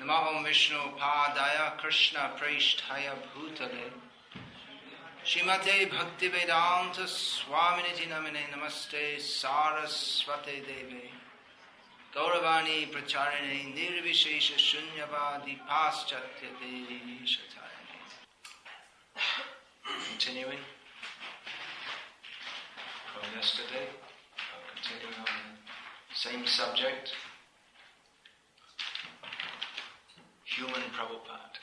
Namo Vishnu Padaya Krishna Preshthaya Bhutale Shrimate Bhakti Vedanta Swaminiti Namine Namaste Saraswate Deve Gauravani Pracharine Nirvishesha Shunyavadi Paschatya Deshatarine. Continuing from yesterday, continuing on the same subject, human Prabhupada,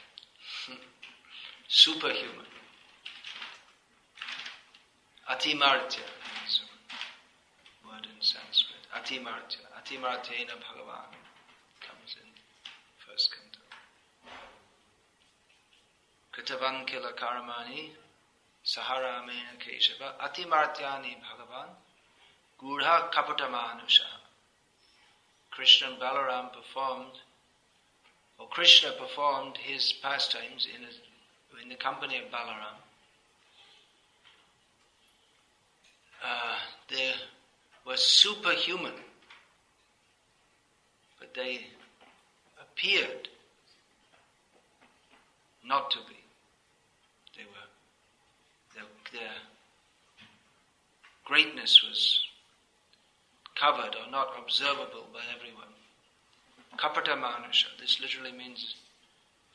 superhuman, atimartya is a word in Sanskrit, atimartya, atimartyena Bhagavan comes in first canto. Kritavan kila karamani saharamena keshava atimartyani Bhagavan gudha kapatamanusha. Krishna and Balaram Krishna performed his pastimes in the company of Balaram. They were superhuman, but they appeared not to be. Their greatness was covered or not observable by everyone. Kapata manusha, this literally means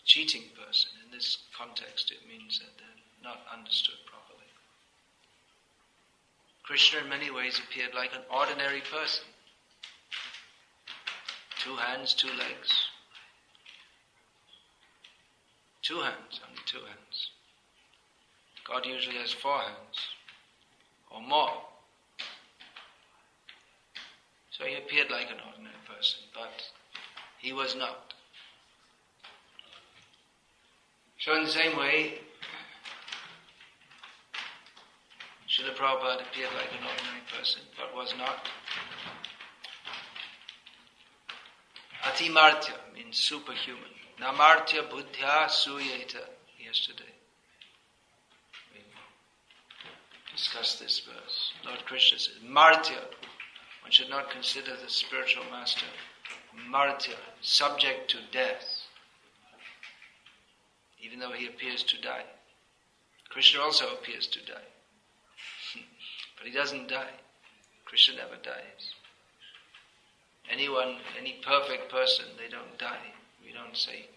cheating person. In this context it means that they're not understood properly. Krishna in many ways appeared like an ordinary person. 2 hands, 2 legs. 2 hands, only 2 hands. God usually has 4 hands or more. So he appeared like an ordinary person, but he was not. So in the same way, Srila Prabhupada appeared like an ordinary person, but was not. Atimartya means superhuman. Namartya buddhya suyeta. Yesterday we discussed this verse. Lord Krishna says, Martya. One should not consider the spiritual master martyr, subject to death, even though he appears to die. Krishna also appears to die, but he doesn't die. Krishna never dies. Any perfect person, they don't die. We don't say,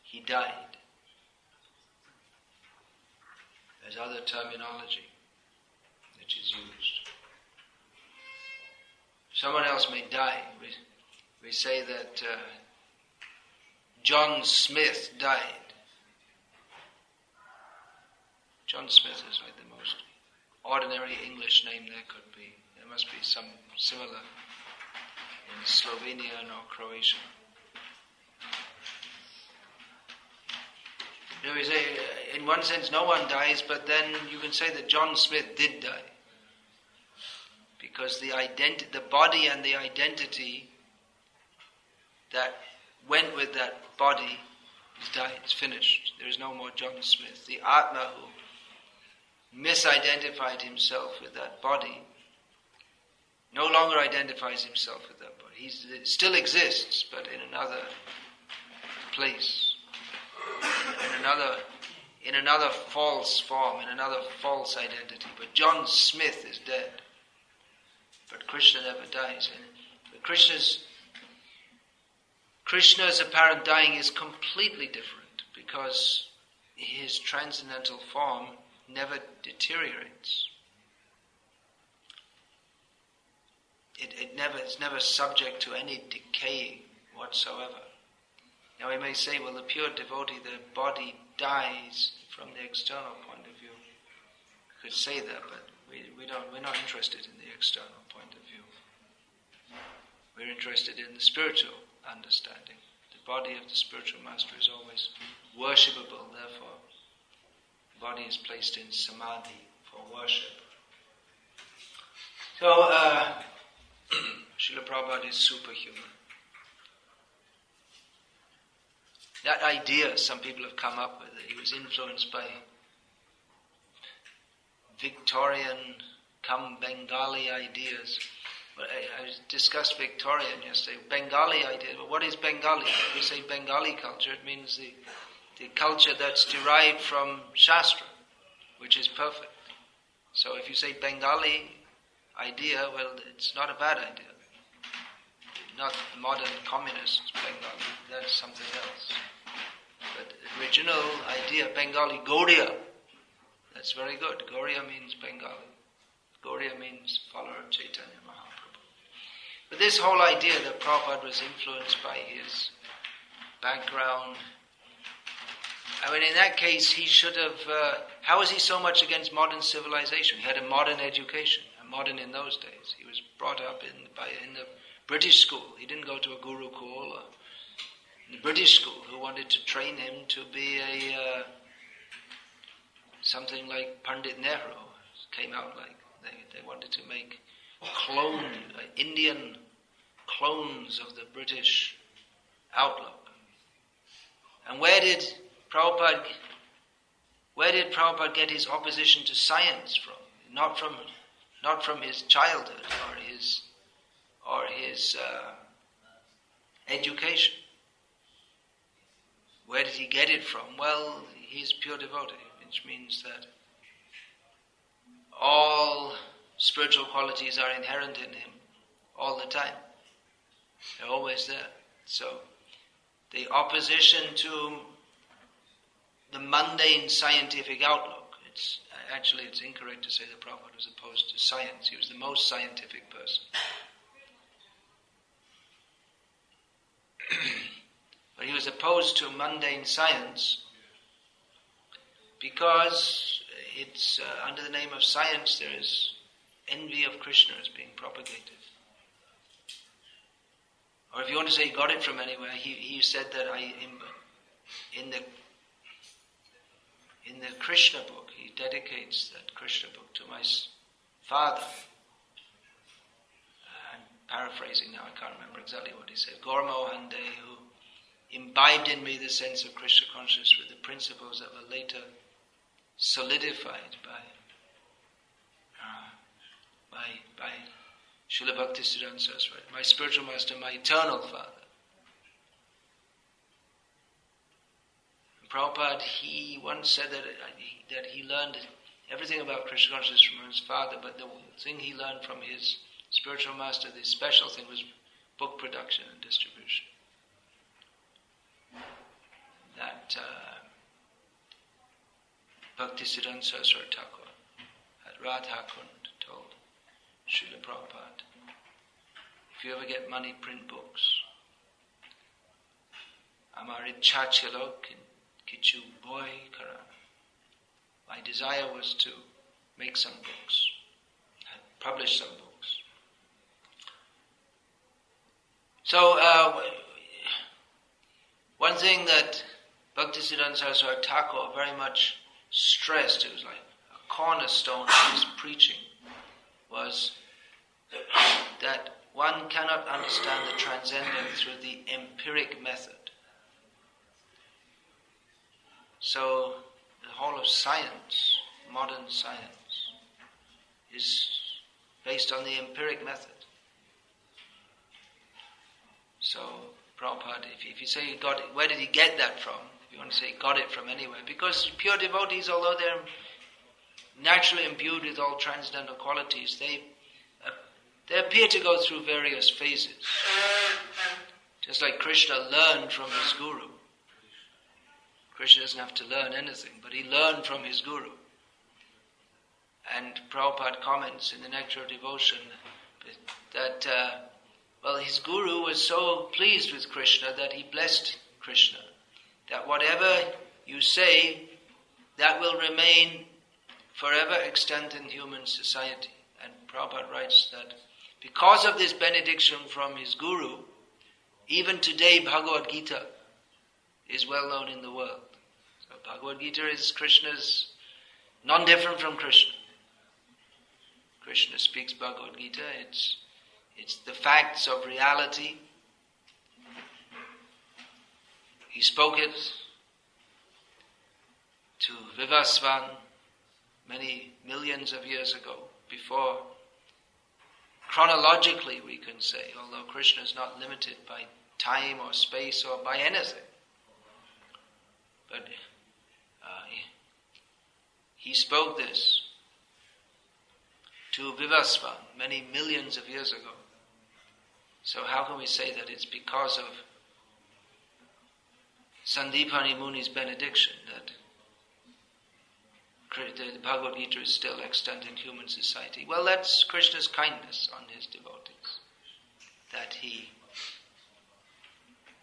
he died. There's other terminology which is used. Someone else may die. We say that John Smith died. John Smith is like the most ordinary English name there could be. There must be some similar in Slovenia or Croatia. We say, in one sense, no one dies, but then you can say that John Smith did die. Because the body and the identity that went with that body is died, it's finished. There is no more John Smith. The Atma who misidentified himself with that body no longer identifies himself with that body. He still exists, but in another place, in another false form, in another false identity. But John Smith is dead. But Krishna never dies. And Krishna's apparent dying is completely different because his transcendental form never deteriorates. It's never subject to any decay whatsoever. Now we may say, well, the pure devotee, their body dies from the external point of view. We could say that, but we're not interested in the external point of view. We're interested in the spiritual understanding. The body of the spiritual master is always worshipable, therefore the body is placed in samadhi for worship. So Srila Prabhupada is superhuman. That idea some people have come up with, that he was influenced by Victorian come Bengali ideas. But I discussed Victorian yesterday. Bengali idea. But what is Bengali? When we say Bengali culture, it means the culture that's derived from Shastra, which is perfect. So if you say Bengali idea, well, it's not a bad idea. Not modern communist Bengali, that's something else. But original idea, Bengali, Gauriya, that's very good. Gauriya means Bengali. Gauriya means follower of Chaitanya Mahaprabhu. But this whole idea that Prabhupada was influenced by his background, I mean, in that case, he should have... how is he so much against modern civilization? He had a modern education, modern in those days. He was brought up in the British school. He didn't go to a Gurukul or the British school, who wanted to train him to be a something like Pandit Nehru. Came out like they wanted to make Indian clones of the British outlook. And where did Prabhupada get his opposition to science from? Not from his childhood or his education. Where did he get it from? Well, he's pure devotee, which means that all spiritual qualities are inherent in him all the time. They're always there. So the opposition to the mundane scientific outlook, it's incorrect to say that Prabhupada was opposed to science. He was the most scientific person. But he was opposed to mundane science because it's under the name of science there is envy of Krishna is being propagated. Or if you want to say he got it from anywhere, he said that in the Krishna book, he dedicates that Krishna book to my father. I'm paraphrasing now, I can't remember exactly what he said. Gormohan Dey, who imbibed in me the sense of Krishna consciousness with the principles that were later solidified by Srila Bhakti Siddhanta Saraswati, my spiritual master, my eternal father. And Prabhupada, he once said that he learned everything about Krishna consciousness from his father, but the thing he learned from his spiritual master, the special thing, was book production and distribution. That Bhakti Siddhanta Saraswati Thakur at Radha Kund told Srila Prabhupada, if you ever get money, print books. Amar ichha chilo kichu boy karan. My desire was to make some books, publish some books. So, one thing that Bhaktisiddhanta Saraswati Thakur very much stressed, it was like a cornerstone of his preaching, was that one cannot understand the transcendent through the empiric method. So the whole of science, modern science, is based on the empiric method. So Prabhupada, if you say he got it, where did he get that from? If you want to say he got it from anywhere. Because pure devotees, although they're naturally imbued with all transcendental qualities, they appear to go through various phases. Just like Krishna learned from his guru. Krishna doesn't have to learn anything, but he learned from his guru. And Prabhupada comments in the Nectar of Devotion that his guru was so pleased with Krishna that he blessed Krishna, that whatever you say, that will remain forever extant in human society. And Prabhupada writes that because of this benediction from his guru, even today Bhagavad Gita is well known in the world. So Bhagavad Gita is Krishna's, non-different from Krishna. Krishna speaks Bhagavad Gita, it's the facts of reality. He spoke it to Vivasvan many millions of years ago, before chronologically we can say, although Krishna is not limited by time or space or by anything. But he spoke this to Vivasvan many millions of years ago. So how can we say that it's because of Sandipani Muni's benediction that the Bhagavad Gita is still extant in human society? Well, that's Krishna's kindness on his devotees, that he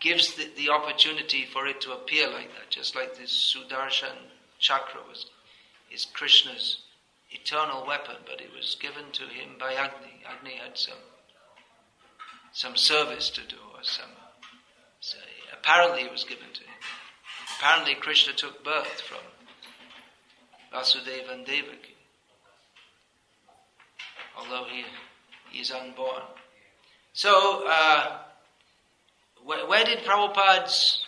gives the opportunity for it to appear like that, just like this Sudarshan Chakra is Krishna's eternal weapon, but it was given to him by Agni. Agni had some service to do, or apparently it was given to him. Apparently Krishna took birth from Vasudeva and Devaki, although he is unborn. So, where did Prabhupada's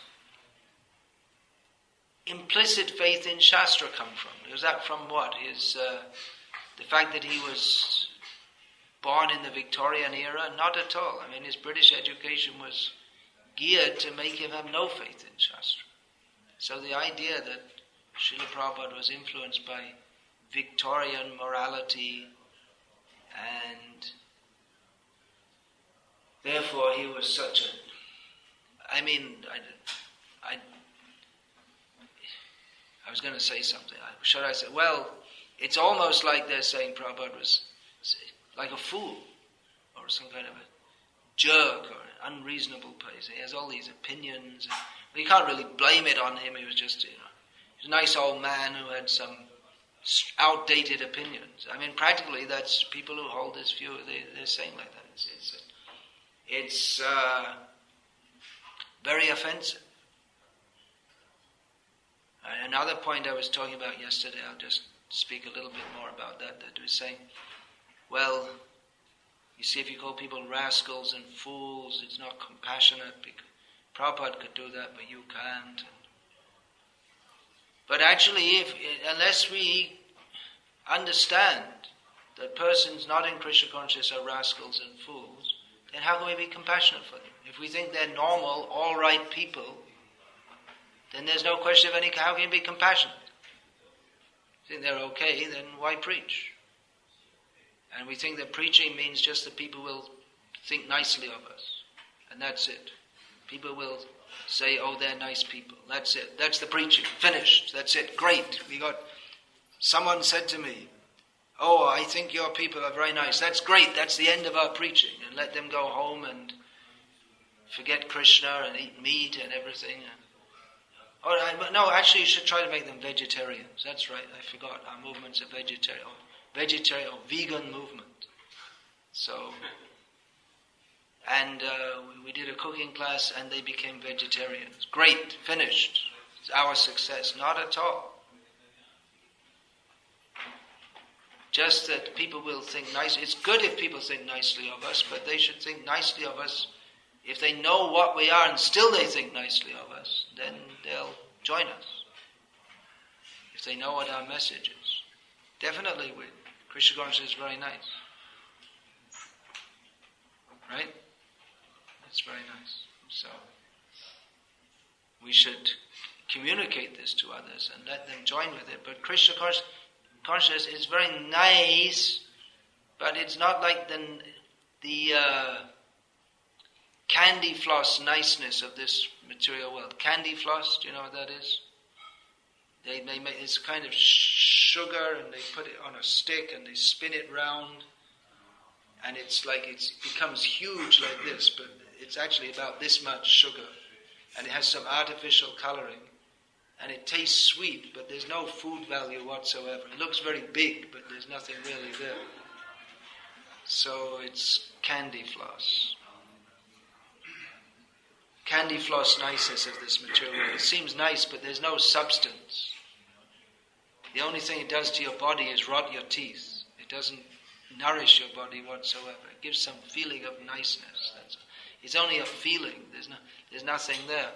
implicit faith in Shastra come from? Was that from what? The fact that he was born in the Victorian era? Not at all. I mean, his British education was geared to make him have no faith in Shastra. So the idea that Srila Prabhupada was influenced by Victorian morality and therefore he was such a... I was going to say something. Should I say? Well, it's almost like they're saying Prabhupada was like a fool or some kind of a jerk or an unreasonable person. He has all these opinions. You can't really blame it on him. He was just, he was a nice old man who had some outdated opinions. I mean, practically, that's people who hold this view. They're saying like that. It's very offensive. Another point I was talking about yesterday, I'll just speak a little bit more about that was saying, well, you see, if you call people rascals and fools, it's not compassionate. Prabhupada could do that, but you can't. But actually, unless we understand that persons not in Krishna consciousness are rascals and fools, then how can we be compassionate for them? If we think they're normal, all right people, then there's no question of how can you be compassionate? If you think they're okay, then why preach? And we think that preaching means just that people will think nicely of us. And that's it. People will say, oh, they're nice people. That's it. That's the preaching. Finished. That's it. Great. Someone said to me, oh, I think your people are very nice. That's great. That's the end of our preaching. And let them go home and forget Krishna and eat meat and everything. No, actually you should try to make them vegetarians. That's right. I forgot. Our movement's a vegetarian or vegan movement. So, and we did a cooking class and they became vegetarians. Great. Finished. It's our success. Not at all. Just that people will think nicely. It's good if people think nicely of us, but they should think nicely of us. If they know what we are and still they think nicely of us, then they'll join us. If they know what our message is. Definitely, Krishna consciousness is very nice. Right? That's very nice. So, we should communicate this to others and let them join with it. But Krishna consciousness is very nice, but it's not like the candy floss niceness of this material world. Candy floss, do you know what that is? They make it's kind of sugar and they put it on a stick and they spin it round and it's like it becomes huge like this, but it's actually about this much sugar and it has some artificial coloring and it tastes sweet, but there's no food value whatsoever. It looks very big, but there's nothing really there. So it's candy floss. Candy floss niceness of this material. It seems nice, but there's no substance. The only thing it does to your body is rot your teeth. It doesn't nourish your body whatsoever. It gives some feeling of niceness. It's only a feeling. There's nothing there.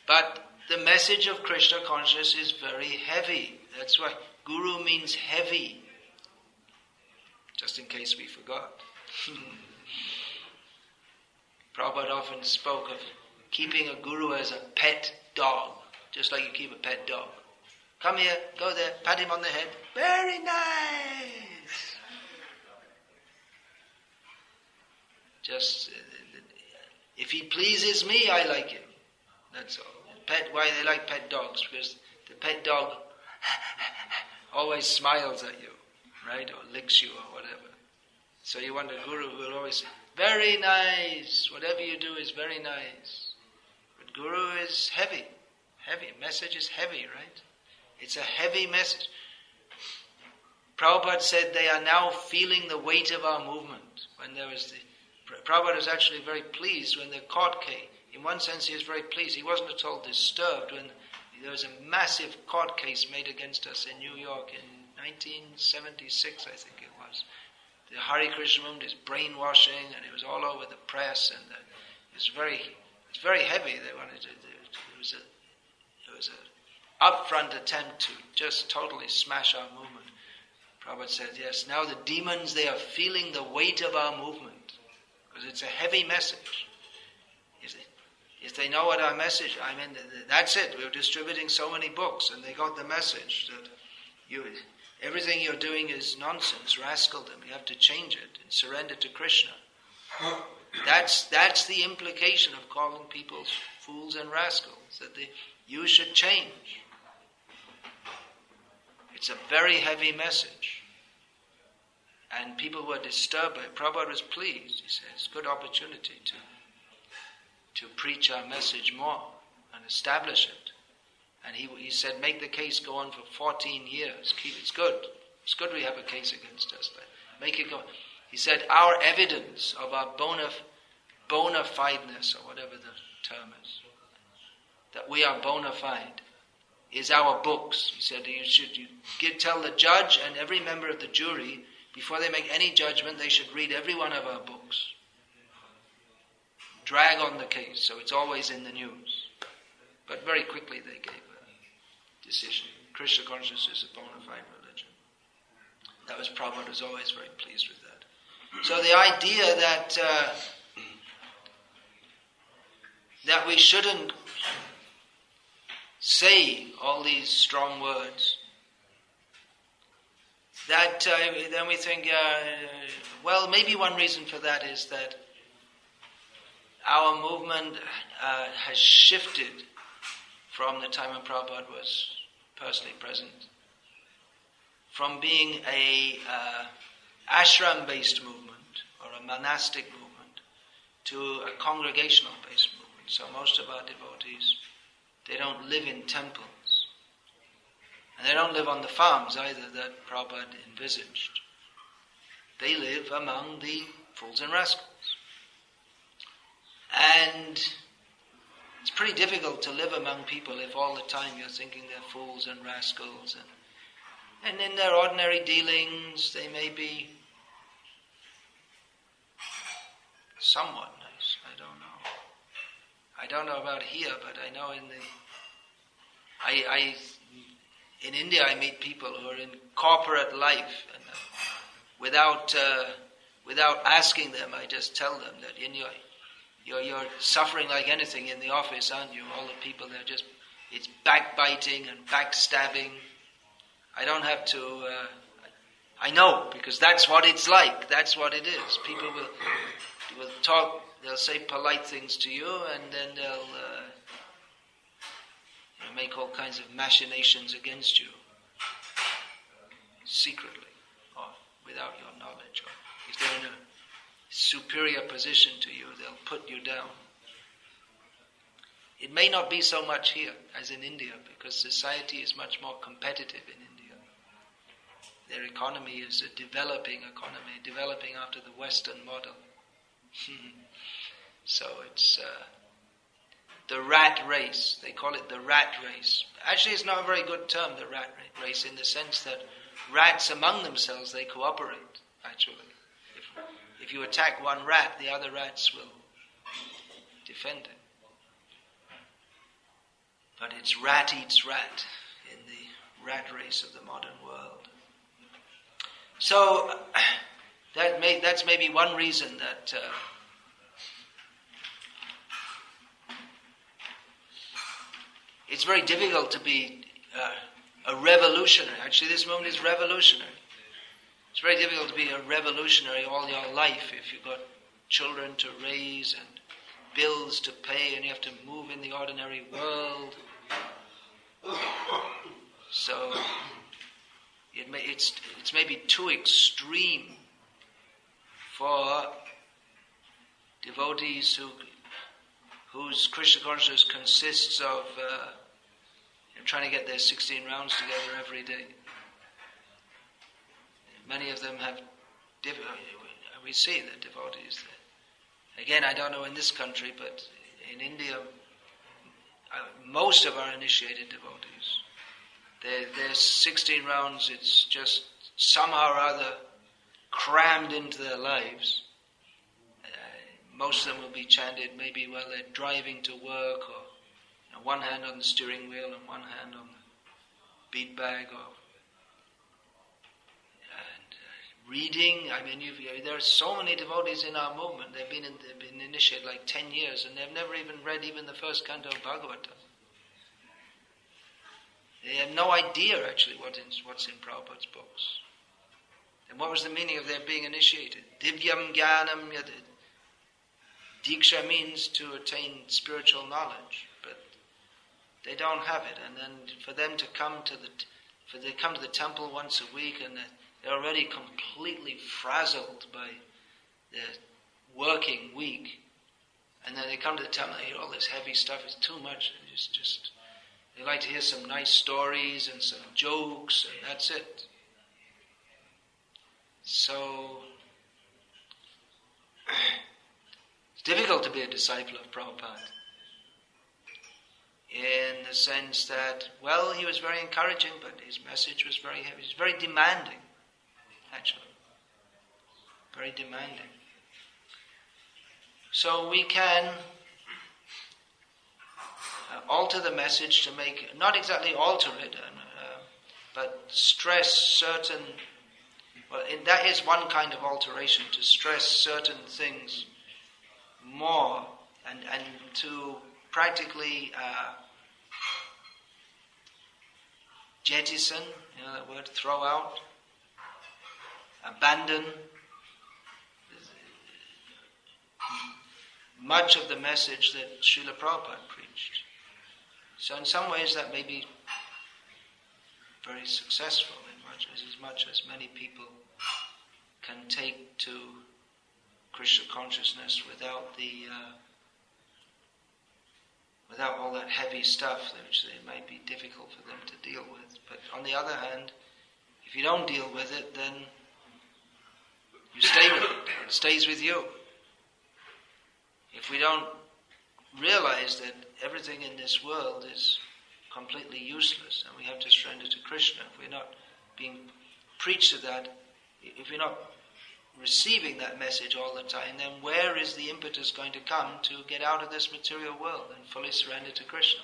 But the message of Krishna consciousness is very heavy. That's why Guru means heavy. Just in case we forgot. Prabhupada often spoke of keeping a guru as a pet dog, just like you keep a pet dog. Come here, go there, pat him on the head. Very nice. Just, if he pleases me, I like him. That's all. Why they like pet dogs? Because the pet dog always smiles at you, right? Or licks you or whatever. So you want a guru who will always say, very nice. Whatever you do is very nice. But guru is heavy. Heavy. Message is heavy, right? It's a heavy message. Prabhupada said they are now feeling the weight of our movement. When there was Prabhupada was actually very pleased when the court came. In one sense, he was very pleased. He wasn't at all disturbed when there was a massive court case made against us in New York in 1976, I think it was. The Hare Krishna movement is brainwashing, and it was all over the press, and it's very heavy. They wanted to. It was a upfront attempt to just totally smash our movement. Prabhupada said, yes, now the demons, they are feeling the weight of our movement, because it's a heavy message. If they know what our message, that's it. We're distributing so many books, and they got the message that everything you're doing is nonsense, rascaldom. You have to change it and surrender to Krishna. That's the implication of calling people fools and rascals, that you should change. It's a very heavy message. And people were disturbed by it. Prabhupada was pleased. He said, it's a good opportunity to preach our message more and establish it. And he said, make the case go on for 14 years. It's good. It's good we have a case against us. Make it go. He said, our evidence of our bona fideness, or whatever the term is, that we are bona fide, is our books. He said, tell the judge and every member of the jury, before they make any judgment, they should read every one of our books. Drag on the case, so it's always in the news. But very quickly they gave a decision. Krishna consciousness is a bona fide religion. That was Prabhupada was always very pleased with that. So the idea that we shouldn't say all these strong words, that then we think, well, maybe one reason for that is that our movement has shifted from the time when Prabhupada was personally present, from being a ashram-based movement or a monastic movement to a congregational-based movement. So most of our devotees, they don't live in temples. And they don't live on the farms either that Prabhupada envisaged. They live among the fools and rascals. And it's pretty difficult to live among people if all the time you're thinking they're fools and rascals. And in their ordinary dealings, they may be somewhat nice. I don't know. I don't know about here, but I know in India I meet people who are in corporate life, and without asking them, I just tell them that you're suffering like anything in the office, aren't you? All the people there, it's backbiting and backstabbing. I don't have to. I know, because that's what it's like. That's what it is. People will talk. They'll say polite things to you, and then they'll make all kinds of machinations against you, secretly, or without your knowledge. Or if they're in a superior position to you, they'll put you down. It may not be so much here as in India, because society is much more competitive in India. Their economy is a developing economy, developing after the Western model. So it's the rat race. They call it the rat race. Actually, it's not a very good term, the rat race, in the sense that rats among themselves, they cooperate, actually. If you attack one rat, the other rats will defend it. But it's rat eats rat in the rat race of the modern world. So that's maybe one reason that it's very difficult to be a revolutionary. Actually, this movement is revolutionary. It's very difficult to be a revolutionary all your life if you've got children to raise and bills to pay and you have to move in the ordinary world. So it's maybe too extreme for devotees whose Krishna consciousness consists of trying to get their 16 rounds together every day. Many of them have, we see the devotees there. Again, I don't know in this country, but in India, most of our initiated devotees, their 16 rounds, it's just somehow or other crammed into their lives. Most of them will be chanted maybe while they're driving to work, or one hand on the steering wheel and one hand on the bead bag, or reading. I mean, there are so many devotees in our movement. They've been initiated like 10 years, and they've never even read even the first canto of Bhagavatam. They have no idea actually what's in Prabhupada's books. And what was the meaning of their being initiated? Divyam Jnanam Yad. Diksha means to attain spiritual knowledge, but they don't have it. And then for them to come to the temple once a week, and they're already completely frazzled by their working week, and then they come to the temple and hear all this heavy stuff. It's too much. They like to hear some nice stories and some jokes, and that's it. So it's difficult to be a disciple of Prabhupada, in the sense that, well, he was very encouraging, but his message was very heavy. He was very demanding, actually. Very demanding. So we can alter the message to make, not exactly alter it, but stress certain, that is one kind of alteration, to stress certain things more, and to practically jettison, that word, throw out, abandon much of the message that Srila Prabhupada preached. So in some ways that may be very successful, as much as many people can take to Krishna consciousness without without all that heavy stuff, which it might be difficult for them to deal with. But on the other hand, if you don't deal with it, then you stay with it. It stays with you. If we don't realize that everything in this world is completely useless and we have to surrender to Krishna, if we're not being preached to that, if we're not receiving that message all the time, then where is the impetus going to come to get out of this material world and fully surrender to Krishna?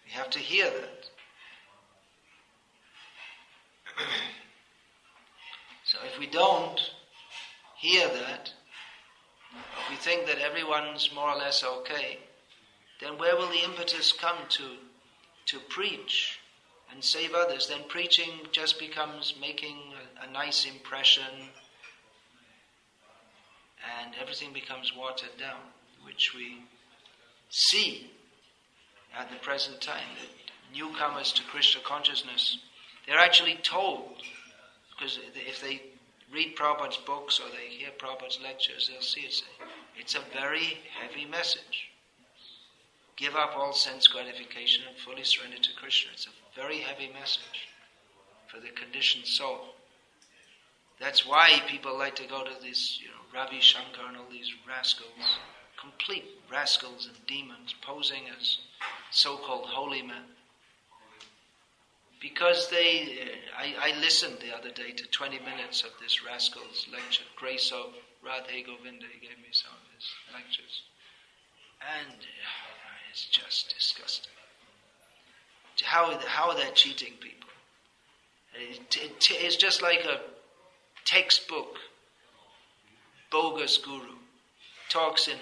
We have to hear that. So if we don't hear that, if we think that everyone's more or less okay, then where will the impetus come to preach and save others? Then preaching just becomes making a nice impression, and everything becomes watered down, which we see at the present time. That newcomers to Krishna consciousness, they're actually told, because if they read Prabhupada's books or they hear Prabhupada's lectures, they'll see it's a very heavy message. Give up all sense gratification and fully surrender to Krishna. It's a very heavy message for the conditioned soul. That's why people like to go to this, Ravi Shankar and all these rascals, complete rascals and demons posing as so-called holy men. Because I listened the other day to 20 minutes of this rascal's lecture, Grace of Radhe Govinda. He gave me some of his lectures. And it's just disgusting. How they're cheating people. It's just like a textbook bogus guru. Talks in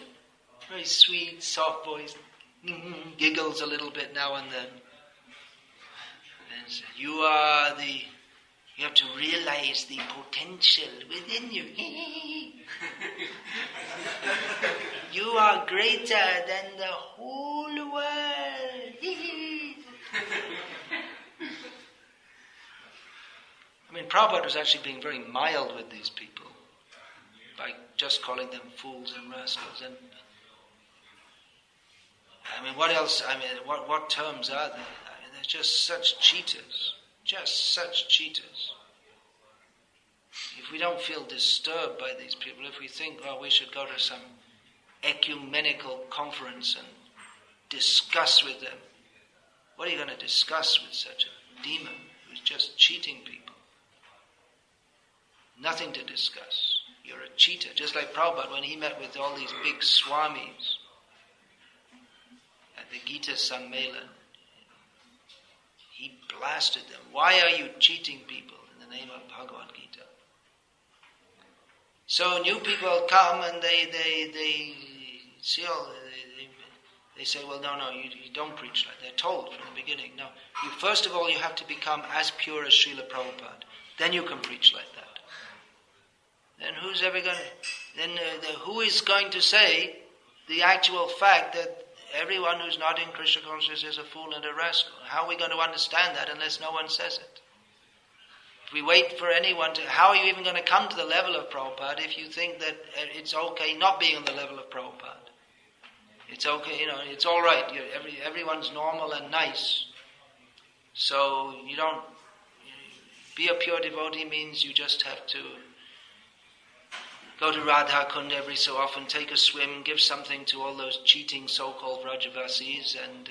very sweet, soft voice, giggles a little bit now and then. And says, you have to realize the potential within you. You are greater than the whole world. I mean, Prabhupada was actually being very mild with these people by just calling them fools and rascals. And I mean, what else? I mean, what terms are they? I mean, they're just such cheaters. Just such cheaters. If we don't feel disturbed by these people, if we think, well, we should go to some ecumenical conference and discuss with them, what are you going to discuss with such a demon who's just cheating people? Nothing to discuss. You're a cheater. Just like Prabhupada, when he met with all these big Swamis at the Gita Sammelan, he blasted them. Why are you cheating people in the name of Bhagavad Gita? So new people come and they see all, they say, well, no, you don't preach like that. They're told from the beginning, no. First of all, you have to become as pure as Srila Prabhupada. Then you can preach like that. Then who's ever going to... Then who is going to say the actual fact that everyone who's not in Krishna consciousness is a fool and a rascal? How are we going to understand that unless no one says it? If we wait for anyone to... How are you even going to come to the level of Prabhupada if you think that it's okay not being on the level of Prabhupada? It's okay, it's all right. Everyone's normal and nice. So you don't... Be a pure devotee means you just have to go to Radha Kund every so often, take a swim, give something to all those cheating so-called Vrajavasis, and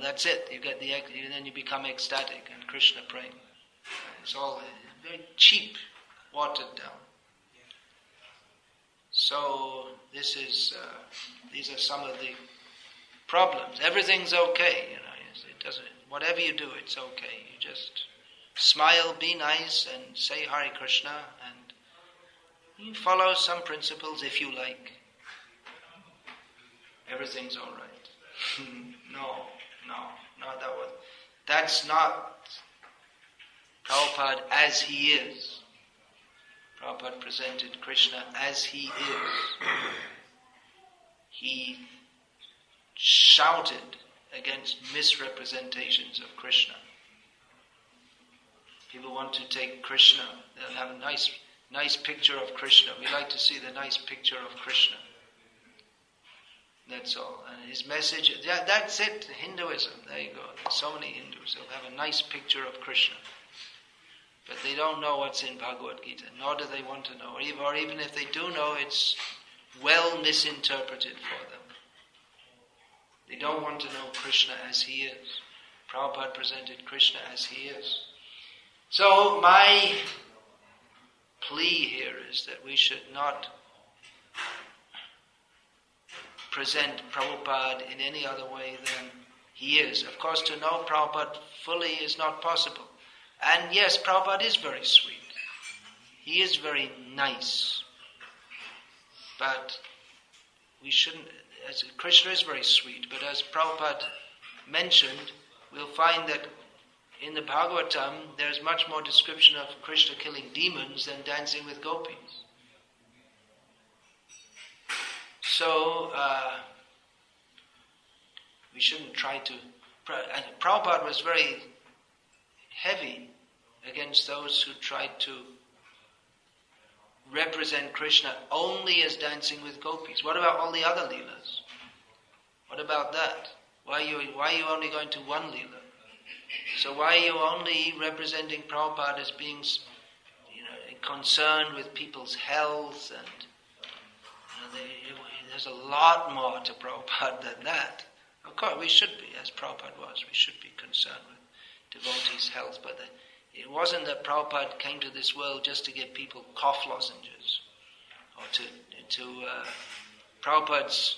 that's it. You get then you become ecstatic and Krishna praying. It's all very cheap, watered down. So these are some of the problems. Everything's okay, It doesn't. Whatever you do, it's okay. You just smile, be nice, and say Hare Krishna, and you follow some principles if you like. Everything's all right. No, that's not Prabhupada as he is. Prabhupada presented Krishna as he is. He shouted against misrepresentations of Krishna. People want to take Krishna, they'll have a nice picture of Krishna. We like to see the nice picture of Krishna. That's all. And his message, that's it, Hinduism. There you go. There's so many Hindus. They'll have a nice picture of Krishna. But they don't know what's in Bhagavad Gita, nor do they want to know. Or even if they do know, it's well misinterpreted for them. They don't want to know Krishna as he is. Prabhupada presented Krishna as he is. So my plea here is that we should not present Prabhupada in any other way than he is. Of course, to know Prabhupada fully is not possible. And yes, Prabhupada is very sweet. He is very nice. But we shouldn't... Krishna is very sweet, but as Prabhupada mentioned, we'll find that in the Bhagavatam, there's much more description of Krishna killing demons than dancing with gopis. So, we shouldn't try to... And Prabhupada was very heavy against those who tried to represent Krishna only as dancing with gopis. What about all the other leelas? What about that? Why are you only going to one leela? So why are you only representing Prabhupada as being, concerned with people's health? And there's a lot more to Prabhupada than that. Of course, we should be, as Prabhupada was. We should be concerned with devotees' health. But it wasn't that Prabhupada came to this world just to give people cough lozenges, or to Prabhupada's.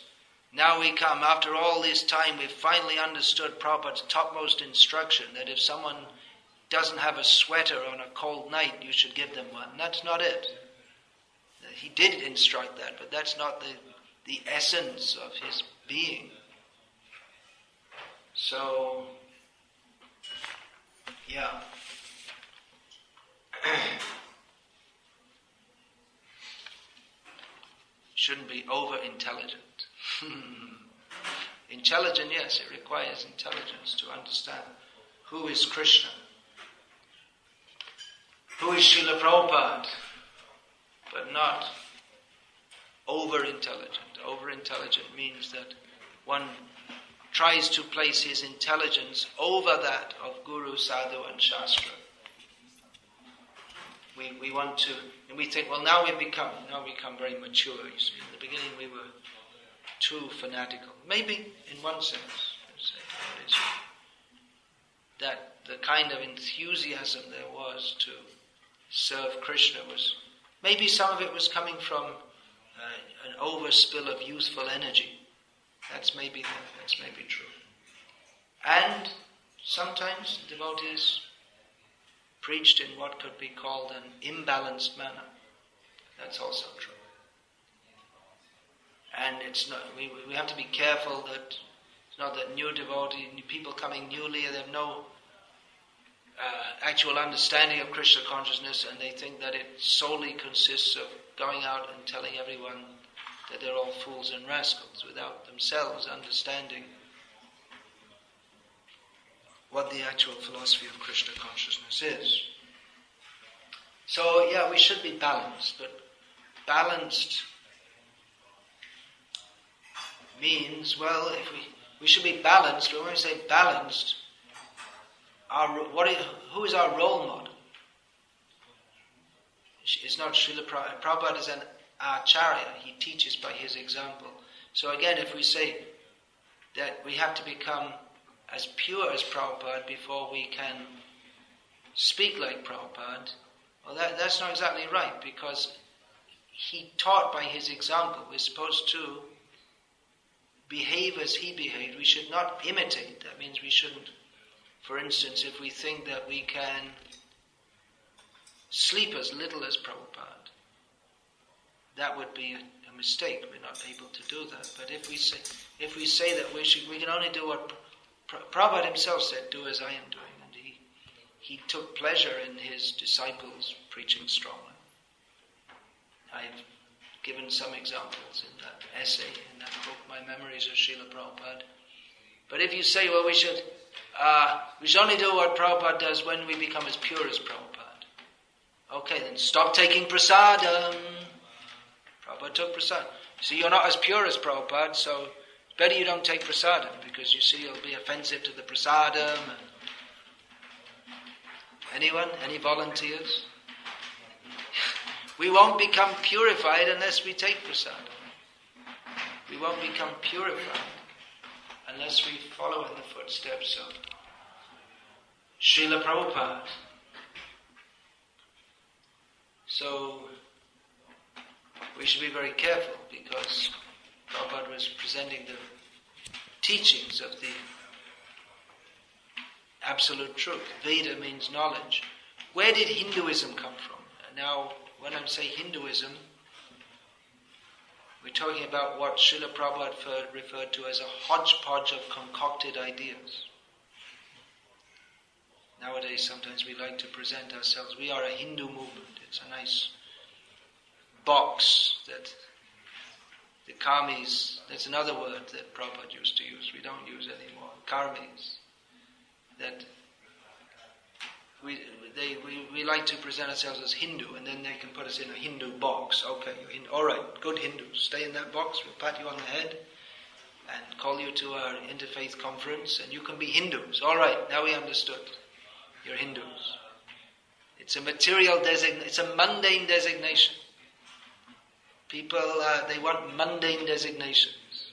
Now we come, after all this time, we've finally understood Prabhupada's topmost instruction, that if someone doesn't have a sweater on a cold night, you should give them one. That's not it. He did instruct that, but that's not the essence of his being. So, yeah. Shouldn't be over-intelligent. Intelligent, yes, it requires intelligence to understand who is Krishna, who is Srila Prabhupada, but not over-intelligent. Over-intelligent means that one tries to place his intelligence over that of Guru, Sadhu and Shastra. We want to, and we think, well, now we become very mature. You see, in the beginning we were too fanatical. Maybe in one sense, that the kind of enthusiasm there was to serve Krishna was, maybe some of it was coming from an overspill of youthful energy. That's maybe true. And sometimes devotees preached in what could be called an imbalanced manner. That's also true. And it's not. We have to be careful that it's not that new people coming newly, they have no actual understanding of Krishna consciousness, and they think that it solely consists of going out and telling everyone that they're all fools and rascals, without themselves understanding what the actual philosophy of Krishna consciousness is. So, yeah, we should be balanced, but balanced means, well, if we should be balanced, but when we say balanced, who is our role model? It's not Srila Prabhupada. Prabhupada is an acharya. He teaches by his example. So again, if we say that we have to become as pure as Prabhupada before we can speak like Prabhupada, well, that's not exactly right, because he taught by his example. We're supposed to behave as he behaved. We should not imitate. That means we shouldn't, for instance, if we think that we can sleep as little as Prabhupada, that would be a mistake. We're not able to do that. But if we say that we can only do what Prabhupada himself said, do as I am doing, and he took pleasure in his disciples preaching strongly. I've given some examples in that essay, in that book, My Memories of Srila Prabhupada. But if you say, well, we should only do what Prabhupada does when we become as pure as Prabhupada. Okay, then stop taking prasadam. Prabhupada took prasadam. See, you're not as pure as Prabhupada, so it's better you don't take prasadam, because you see you'll be offensive to the prasadam. Anyone? Any volunteers? We won't become purified unless we take prasadam. We won't become purified unless we follow in the footsteps of Srila Prabhupada. So we should be very careful, because Prabhupada was presenting the teachings of the absolute truth. Veda means knowledge. Where did Hinduism come from? Now, when I say Hinduism, we're talking about what Srila Prabhupada referred to as a hodgepodge of concocted ideas. Nowadays, sometimes we like to present ourselves, we are a Hindu movement. It's a nice box that the karmis, that's another word that Prabhupada used to use, we don't use anymore, karmis, that we like to present ourselves as Hindu, and then they can put us in a Hindu box. Okay, all right, good Hindus, stay in that box, we'll pat you on the head and call you to our interfaith conference, and you can be Hindus. All right, now we understood. You're Hindus. It's a material designation, it's a mundane designation. People, they want mundane designations.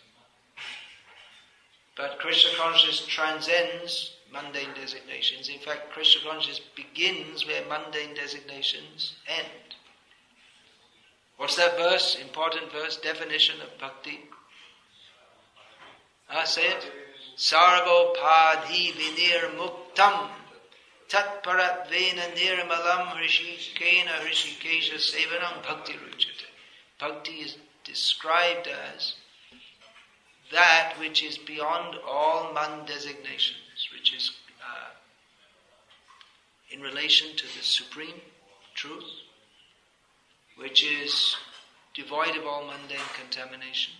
But Krishna consciousness transcends mundane designations. In fact, Krishna consciousness begins where mundane designations end. What's that verse? Important verse, definition of bhakti. Say it. Sarvo padhi vinir muktam tat paratvena nirmalam hrishikena hrishikesha sevanam bhakti ruchate. Bhakti is described as that which is beyond all man designations, which is in relation to the supreme truth, which is devoid of all mundane contamination,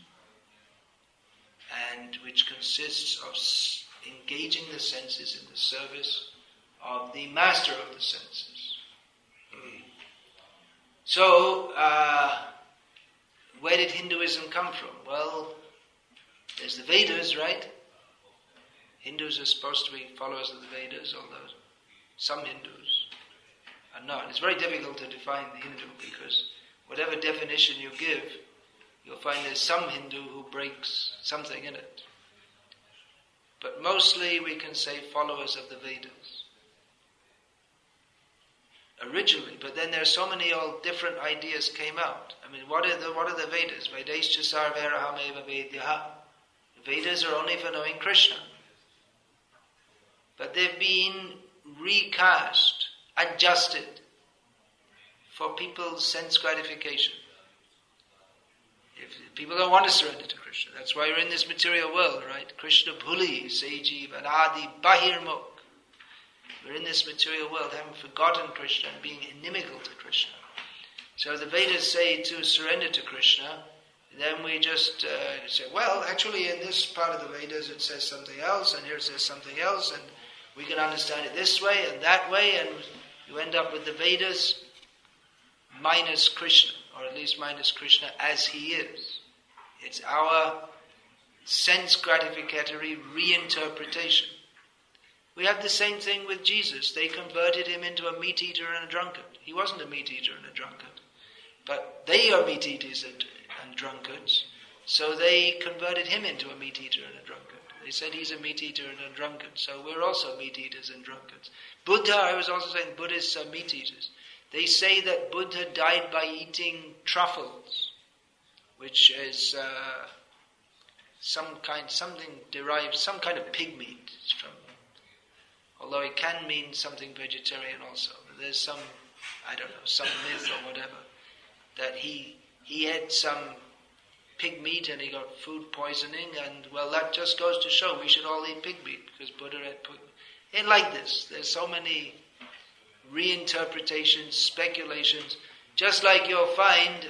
and which consists of engaging the senses in the service of the master of the senses. So, where did Hinduism come from? Well, there's the Vedas, right? Hindus are supposed to be followers of the Vedas, although some Hindus are not. It's very difficult to define the Hindu because whatever definition you give, you'll find there's some Hindu who breaks something in it. But mostly we can say followers of the Vedas. Originally, but then there are so many all different ideas came out. I mean, what are the Vedas? Vedascha sarvaraham eva vedyaha. The Vedas are only for knowing Krishna. But they've been recast, adjusted for people's sense gratification. If people don't want to surrender to Krishna, that's why you're in this material world, right? Krishna bhuli, sejiv, anadi, bahirmuk. We're in this material world, having forgotten Krishna and being inimical to Krishna. So the Vedas say to surrender to Krishna, then we just say, well, actually in this part of the Vedas it says something else, and here it says something else, and we can understand it this way and that way, and you end up with the Vedas minus Krishna, or at least minus Krishna as he is. It's our sense gratificatory reinterpretation. We have the same thing with Jesus. They converted him into a meat eater and a drunkard. He wasn't a meat eater and a drunkard. But they are meat eaters and drunkards, so they converted him into a meat eater and a drunkard. They said he's a meat eater and a drunkard, so we're also meat eaters and drunkards. Buddha, I was also saying, Buddhists are meat eaters. They say that Buddha died by eating truffles, which is some kind of pig meat from. Although it can mean something vegetarian also. But there's some myth or whatever, that he had some pig meat and he got food poisoning, and well, that just goes to show we should all eat pig meat, because Buddha had pig meat. And like this, there's so many reinterpretations, speculations, just like you'll find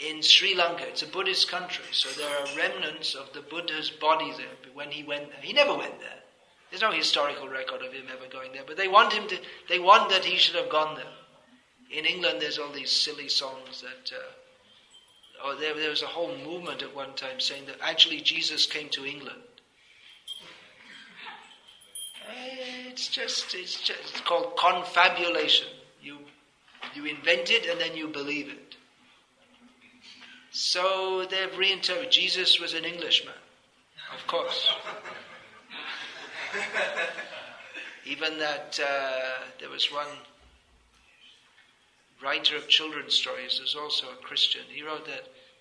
in Sri Lanka. It's a Buddhist country, so there are remnants of the Buddha's body there. But when he went there, he never went there. There's no historical record of him ever going there. But they want that he should have gone there. In England, there's all these silly songs that. There was a whole movement at one time saying that actually Jesus came to England. It's called confabulation. You invent it and then you believe it. So they've reinterpreted. Jesus was an Englishman, of course. Even that there was one writer of children's stories who's also a Christian. He wrote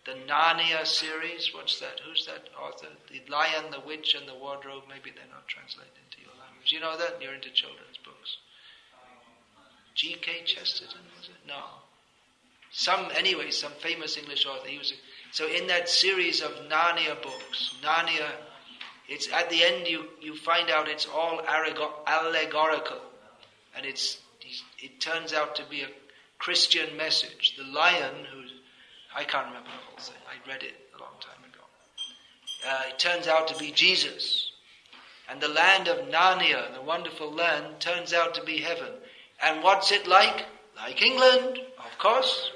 the Narnia series. What's that? Who's that author? The Lion, the Witch, and the Wardrobe. Maybe they're not translated into your language. You know that? You're into children's books. G.K. Chesterton, was it? No. Some famous English author. So in that series of Narnia books, Narnia, it's at the end you find out it's all allegorical, and it turns out to be a Christian message. The lion, I can't remember the whole thing. I read it a long time ago. It turns out to be Jesus, and the land of Narnia, the wonderful land, turns out to be heaven. And what's it like? Like England, of course.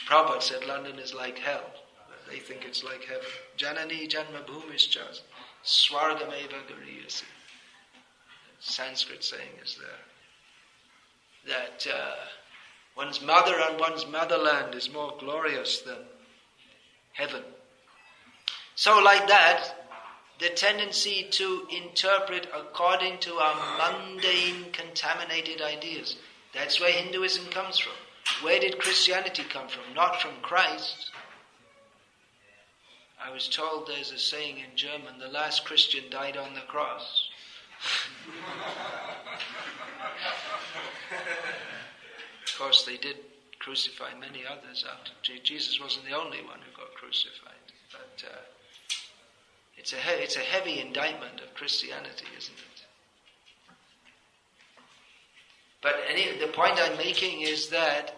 Prabhupada said London is like hell. They think it's like heaven. Janani janma bhumischa swargameva gariyasi. Sanskrit saying is there. That one's mother and one's motherland is more glorious than heaven. So like that, the tendency to interpret according to our mundane, contaminated ideas. That's where Hinduism comes from. Where did Christianity come from? Not from Christ. I was told there's a saying in German, the last Christian died on the cross. Of course, they did crucify many others after. Jesus wasn't the only one who got crucified. But it's a heavy indictment of Christianity, isn't it? But the point I'm making is that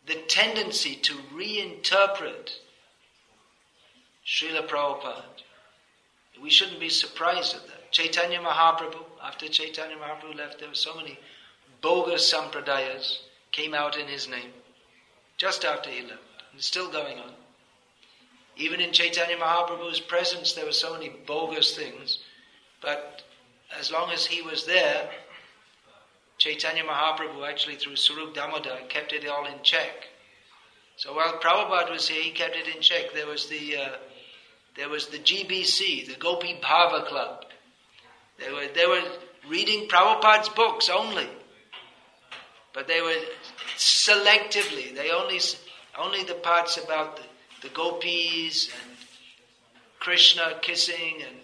the tendency to reinterpret Srila Prabhupada, we shouldn't be surprised at that. Chaitanya Mahaprabhu, after Chaitanya Mahaprabhu left, there were so many bogus sampradayas came out in his name, just after he left. It's still going on. Even in Chaitanya Mahaprabhu's presence, there were so many bogus things, but as long as he was there, Chaitanya Mahaprabhu actually through Sarup Damodar kept it all in check. So while Prabhupada was here, he kept it in check. There was the GBC, the Gopi Bhava Club. They were reading Prabhupada's books only, but they were selectively. They only the parts about the gopis and Krishna kissing and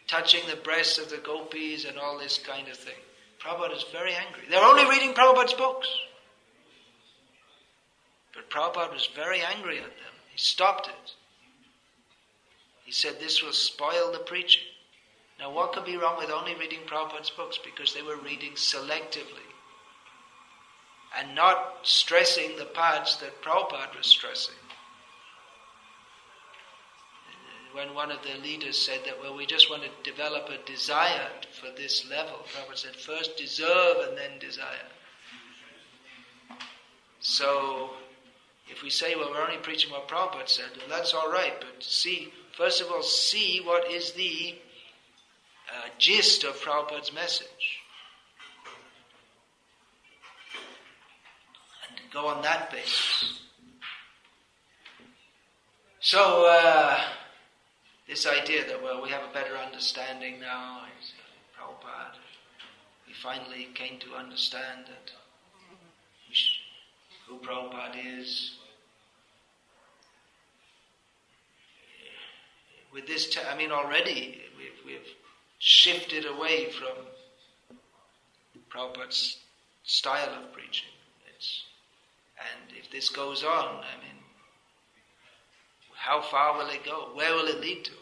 touching the breasts of the gopis and all this kind of thing. Prabhupada is very angry. They're only reading Prabhupada's books. But Prabhupada was very angry at them. He stopped it. He said this will spoil the preaching. Now what could be wrong with only reading Prabhupada's books? Because they were reading selectively and not stressing the parts that Prabhupada was stressing. When one of the leaders said that, well, we just want to develop a desire for this level, Prabhupada said, first deserve and then desire. So, if we say, well, we're only preaching what Prabhupada said, well, that's all right, but first of all, see what is the gist of Prabhupada's message. And go on that basis. So, this idea that, well, we have a better understanding now, Prabhupada, we finally came to understand that who Prabhupada is. With this, already we've shifted away from Prabhupada's style of preaching. And if this goes on, how far will it go? Where will it lead to?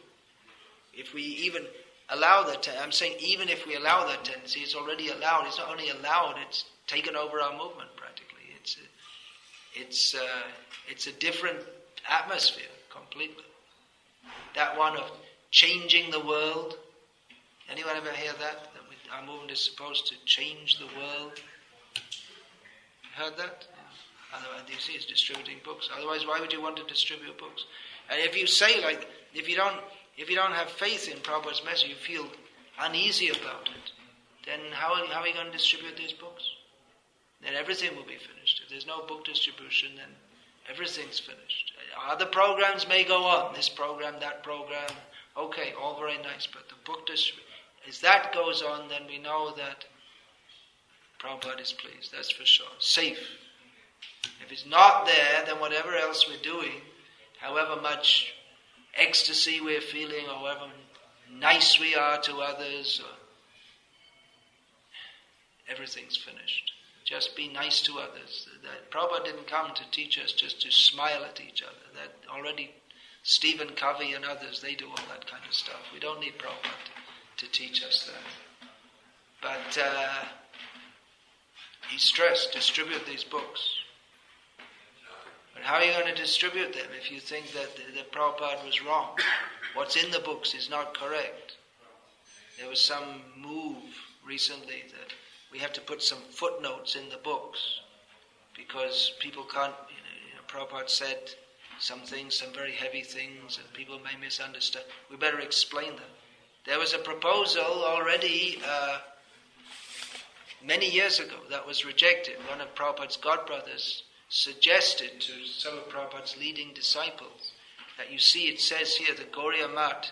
If we even allow that, I'm saying even if we allow that tendency, it's already allowed. It's not only allowed, it's taken over our movement practically. It's a different atmosphere completely. That one of changing the world. Anyone ever hear that? Our movement is supposed to change the world. Heard that? Otherwise, you see, it's distributing books. Otherwise, why would you want to distribute books? And if you say if you don't have faith in Prabhupada's message, you feel uneasy about it, then how are you going to distribute these books? Then everything will be finished. If there's no book distribution, then everything's finished. Other programs may go on, this program, that program, okay, all very nice, but the book distribution, as that goes on, then we know that Prabhupada is pleased, that's for sure. Safe. If it's not there, then whatever else we're doing, however much ecstasy we're feeling, or however nice we are to others, everything's finished. Just be nice to others. That Prabhupada didn't come to teach us just to smile at each other. That already Stephen Covey and others, they do all that kind of stuff. We don't need Prabhupada to teach us that. But he stressed, distribute these books. But how are you going to distribute them if you think that Prabhupada was wrong? What's in the books is not correct. There was some move recently that we have to put some footnotes in the books because people can't, Prabhupada said some things, some very heavy things, and people may misunderstand. We better explain them. There was a proposal already many years ago that was rejected. One of Prabhupada's godbrothers suggested to some of Prabhupada's leading disciples that you see it says here the Gauriya Mat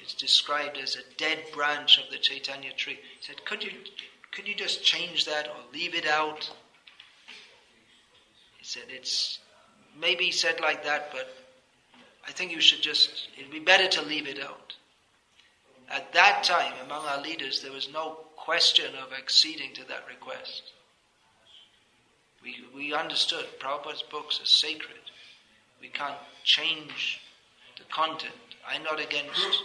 is described as a dead branch of the Chaitanya tree. He said, could you just change that or leave it out? He said, it's maybe said like that, but I think it'd be better to leave it out. At that time, among our leaders, there was no question of acceding to that request. We understood Prabhupada's books are sacred. We can't change the content. I'm not against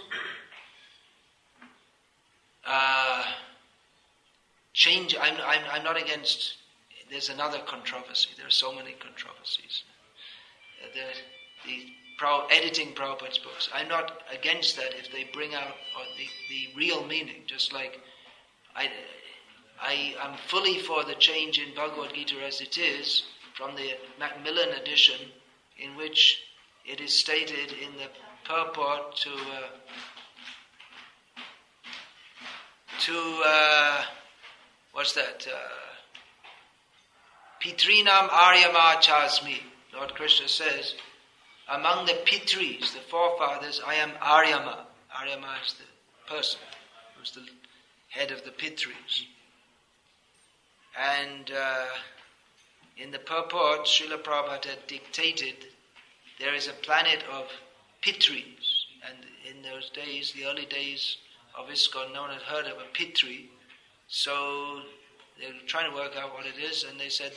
change. I'm not against. There's another controversy. There are so many controversies. Editing Prabhupada's books. I'm not against that if they bring out the real meaning. Just like I am fully for the change in Bhagavad Gita as it is from the Macmillan edition, in which it is stated in the purport to what's that? Pitrinam Aryama Chasmi. Lord Krishna says, among the Pitris, the forefathers, I am Aryama. Aryama is the person who's the head of the Pitris. And in the purport, Srila Prabhupada dictated there is a planet of Pitris. And in those days, the early days of ISKCON, no one had heard of a Pitri. So they were trying to work out what it is, and they said,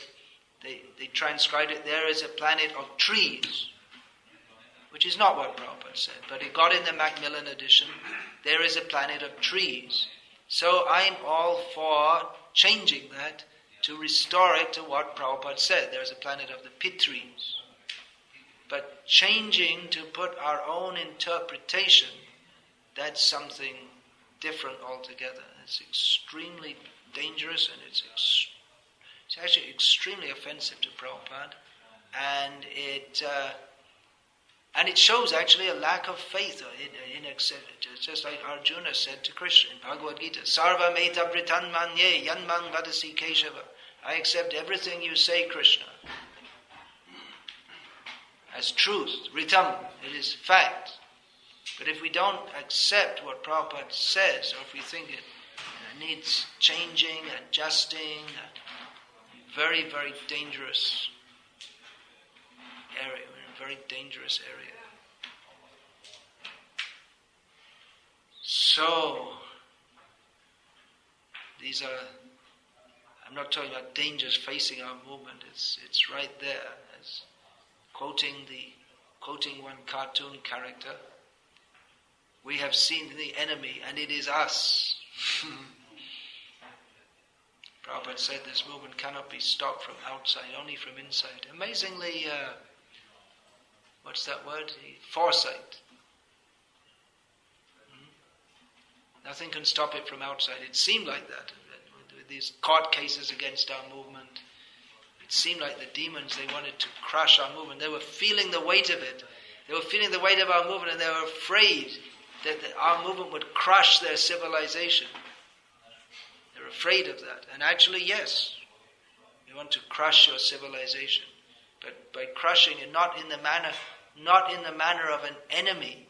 they transcribed it, there is a planet of trees. Which is not what Prabhupada said, but it got in the Macmillan edition, there is a planet of trees. So I'm all for changing that to restore it to what Prabhupada said. There's a planet of the Pitris. But changing to put our own interpretation, that's something different altogether. It's extremely dangerous, and it's actually extremely offensive to Prabhupada. And it shows actually a lack of faith in acceptance. Just like Arjuna said to Krishna in Bhagavad Gita, Sarva meta britan manye yanmang vadasi keshava. I accept everything you say, Krishna, as truth, ritam, it is fact. But if we don't accept what Prabhupada says, or if we think it needs changing, adjusting, very, very dangerous area. Very dangerous area. So, these are, I'm not talking about dangers facing our movement, it's right there, as quoting one cartoon character, we have seen the enemy and it is us. Prabhupada said this movement cannot be stopped from outside, only from inside. Amazingly, what's that word? Foresight. Nothing can stop it from outside. It seemed like that. With these court cases against our movement, it seemed like the demons, they wanted to crush our movement. They were feeling the weight of it. They were feeling the weight of our movement, and they were afraid that our movement would crush their civilization. They were afraid of that. And actually, yes, we want to crush your civilization. But by crushing it, not in the manner of an enemy,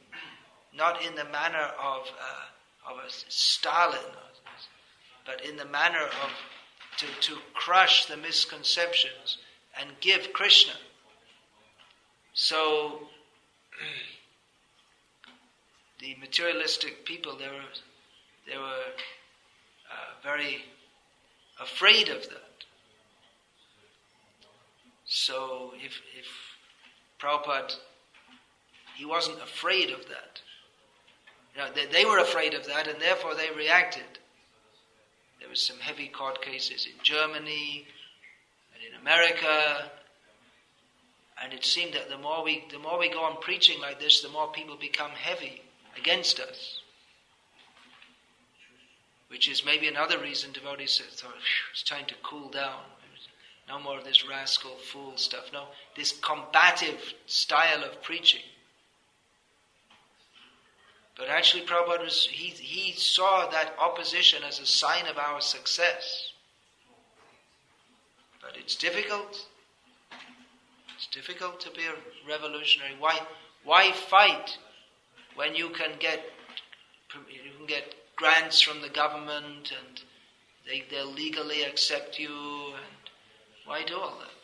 not in the manner of a Stalin, but in the manner of to crush the misconceptions and give Krishna. So the materialistic people, they were very afraid of that. So if Prabhupada, he wasn't afraid of that. You know, they were afraid of that, and therefore they reacted. There was some heavy court cases in Germany and in America, and it seemed that the more we go on preaching like this, the more people become heavy against us. Which is maybe another reason devotees thought, it's time to cool down. No more of this rascal, fool stuff. No, this combative style of preaching. But actually Prabhupada he saw that opposition as a sign of our success. But it's difficult. It's difficult to be a revolutionary. Why fight when you can get grants from the government and they'll legally accept you, and why do all that?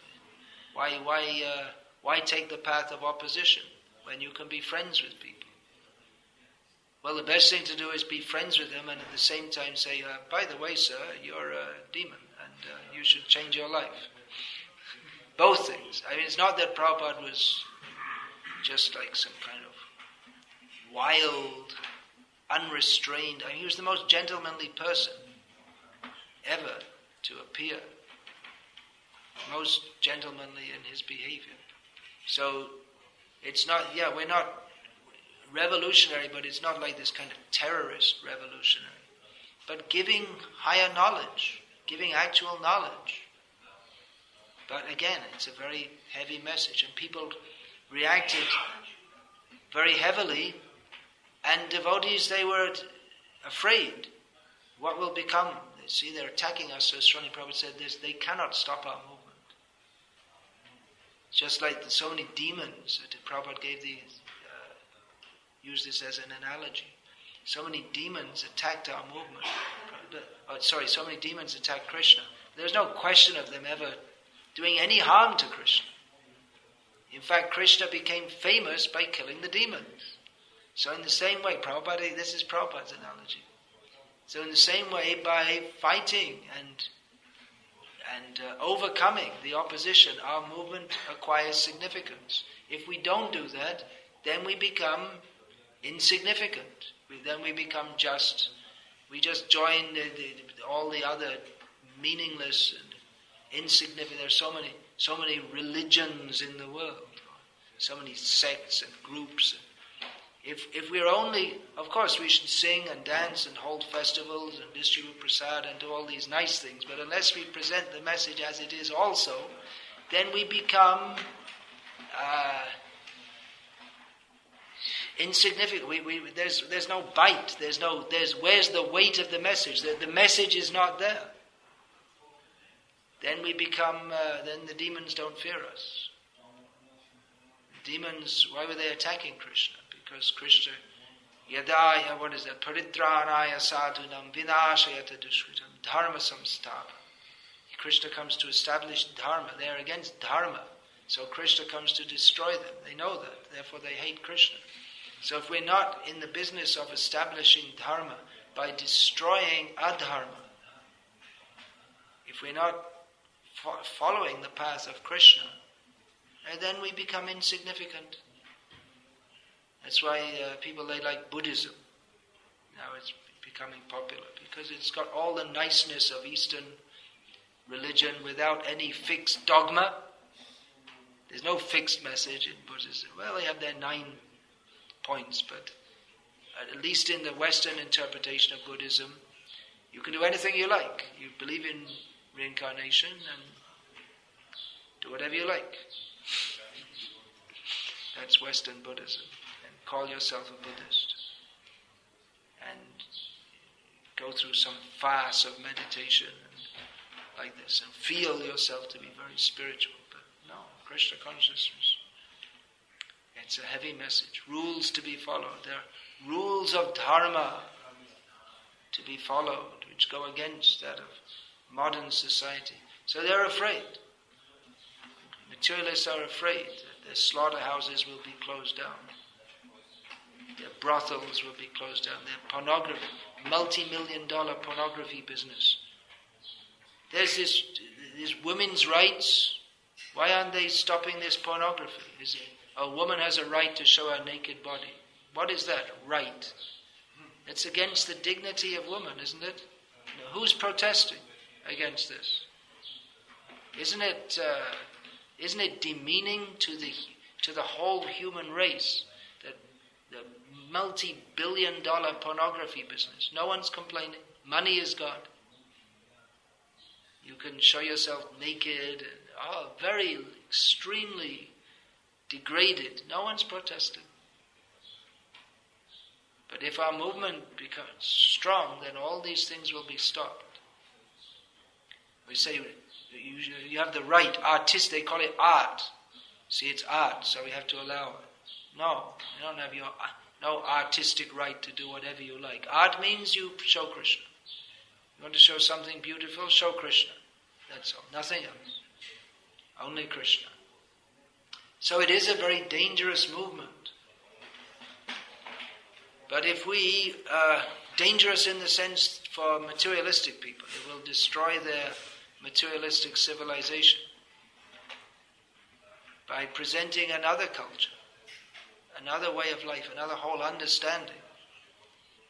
Why take the path of opposition when you can be friends with people? Well, the best thing to do is be friends with them and at the same time say, by the way, sir, you're a demon and you should change your life. Both things. I mean, it's not that Prabhupada was just like some kind of wild, unrestrained. I mean, he was the most gentlemanly person ever to appear. Most gentlemanly in his behavior. So, it's not, we're not revolutionary, but it's not like this kind of terrorist revolutionary. But giving higher knowledge, giving actual knowledge. But again, it's a very heavy message, and people reacted very heavily, and devotees, they were afraid. What will become? See, they're attacking us, so Swami Prabhupada said this, they cannot stop our movement. Just like so many demons, Prabhupada gave these, used this as an analogy. So many demons attacked our movement. So many demons attacked Krishna. There's no question of them ever doing any harm to Krishna. In fact, Krishna became famous by killing the demons. So in the same way, this is Prabhupada's analogy. So in the same way, by fighting and overcoming the opposition, our movement acquires significance. If we don't do that, then we become insignificant. Then we become we just join all the other meaningless and insignificant. There's so many religions in the world, so many sects and groups. If we're only, of course we should sing and dance and hold festivals and distribute prasad and do all these nice things, but unless we present the message as it is also, then we become insignificant. There's no bite. Where's the weight of the message? The message is not there. Then we become, then the demons don't fear us. Demons, why were they attacking Krishna? Because Krishna, yadaya, what is that? Paritranaya sadhunam vinashayata dushkritam dharma samstapa. Krishna comes to establish dharma. They are against dharma. So Krishna comes to destroy them. They know that. Therefore they hate Krishna. So if we're not in the business of establishing dharma by destroying adharma, if we're not following the path of Krishna, then we become insignificant. That's why they like Buddhism. Now it's becoming popular because it's got all the niceness of Eastern religion without any fixed dogma. There's no fixed message in Buddhism. Well, they have their 9 points, but at least in the Western interpretation of Buddhism, you can do anything you like. You believe in reincarnation and do whatever you like. That's Western Buddhism. And call yourself a Buddhist. And go through some fast of meditation like this and feel yourself to be very spiritual. But no, Krishna consciousness. It's a heavy message. Rules to be followed. There are rules of dharma to be followed, which go against that of modern society. So they're afraid. Materialists are afraid that their slaughterhouses will be closed down. Their brothels will be closed down. Their pornography, multi-million-dollar pornography business. There's this women's rights. Why aren't they stopping this pornography? A woman has a right to show her naked body. What is that? Right. It's against the dignity of woman, isn't it? Who's protesting against this? Isn't it demeaning to the whole human race that the multi-billion-dollar pornography business? No one's complaining. Money is God. You can show yourself naked, very extremely degraded. No one's protesting. But if our movement becomes strong, then all these things will be stopped. We say you have the right, they call it art. See, it's art, so we have to allow it. No, you don't have no artistic right to do whatever you like. Art means you show Krishna. You want to show something beautiful, show Krishna. That's all, nothing else. Only Krishna. So it is a very dangerous movement. But if we dangerous in the sense for materialistic people, it will destroy their materialistic civilization by presenting another culture, another way of life, another whole understanding.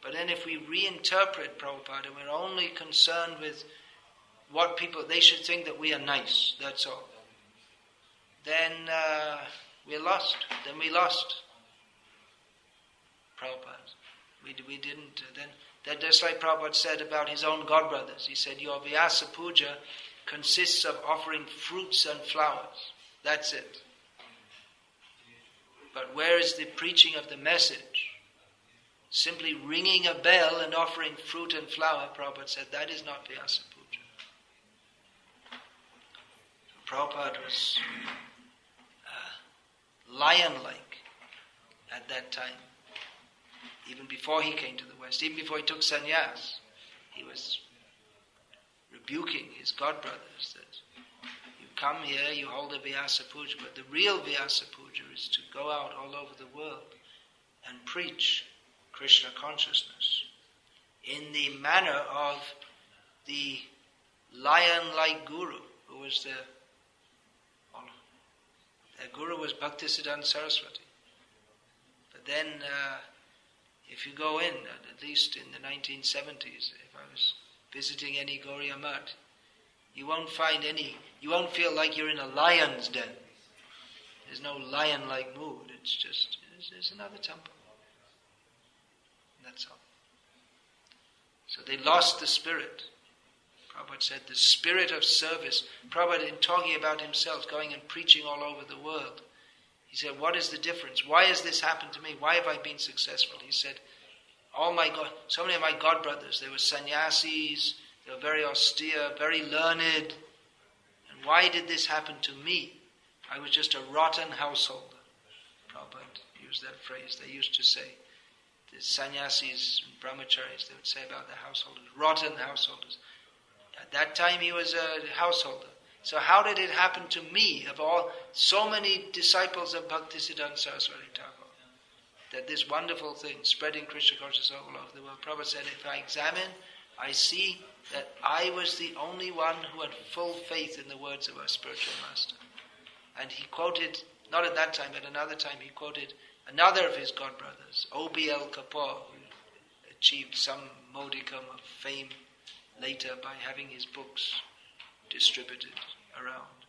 But then if we reinterpret Prabhupada, we're only concerned with what people, they should think that we are nice, that's all. Then we're lost. Then we lost Prabhupada. We didn't, then just like Prabhupada said about his own godbrothers. He said, your Vyasa Puja consists of offering fruits and flowers. That's it. But where is the preaching of the message? Simply ringing a bell and offering fruit and flower, Prabhupada said, that is not Vyasa Puja. Prabhupada was lion-like at that time. Even before he came to the West, even before he took sannyas, he was rebuking his godbrothers that you come here, you hold a Vyasa Puja, but the real Vyasa Puja is to go out all over the world and preach Krishna consciousness in the manner of the lion-like guru, who was their guru was Bhaktisiddhanta Saraswati. But then, if you go in, at least in the 1970s, if I was visiting any Gauriya Math, you won't feel like you're in a lion's den. There's no lion-like mood. It's another temple. That's all. So they lost the spirit. Prabhupada said the spirit of service. Prabhupada, in talking about himself, going and preaching all over the world, he said, what is the difference? Why has this happened to me? Why have I been successful? He said, so many of my godbrothers, they were sannyasis, they were very austere, very learned. And why did this happen to me? I was just a rotten householder. Prabhupada used that phrase. They used to say, the sannyasis and brahmacharis, they would say about the householders, rotten householders. At that time he was a householder. So how did it happen to me, of all so many disciples of Bhaktisiddhanta Saraswati Thakur, that this wonderful thing, spreading Krishna consciousness all over the world? Prabhupada said, if I examine, I see that I was the only one who had full faith in the words of our spiritual master. And he quoted, not at that time, at another time, he quoted another of his godbrothers, O.B.L. Kapoor, who achieved some modicum of fame later by having his books distributed around.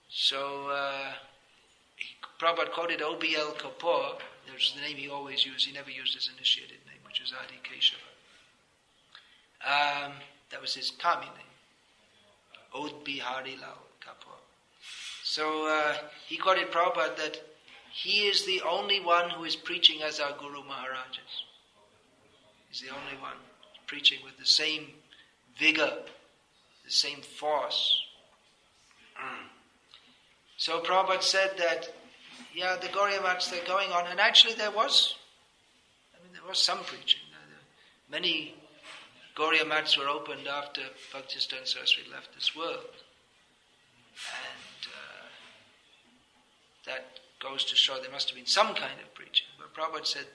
So Prabhupada quoted O.B.L. Kapoor, which is the name he always used. He never used his initiated name, which was Adi Keshava. That was his Kami name, Od Bihari Lal Kapoor. So he quoted Prabhupada that he is the only one who is preaching as our Guru Maharajas. He's the only one preaching with the same vigor, the same force. So Prabhupada said that, the Gauriya Maths, they're going on, and actually there was some preaching. Many Gauriya Maths were opened after Bhaktisiddhanta Saraswati left this world. And that goes to show there must have been some kind of preaching. But Prabhupada said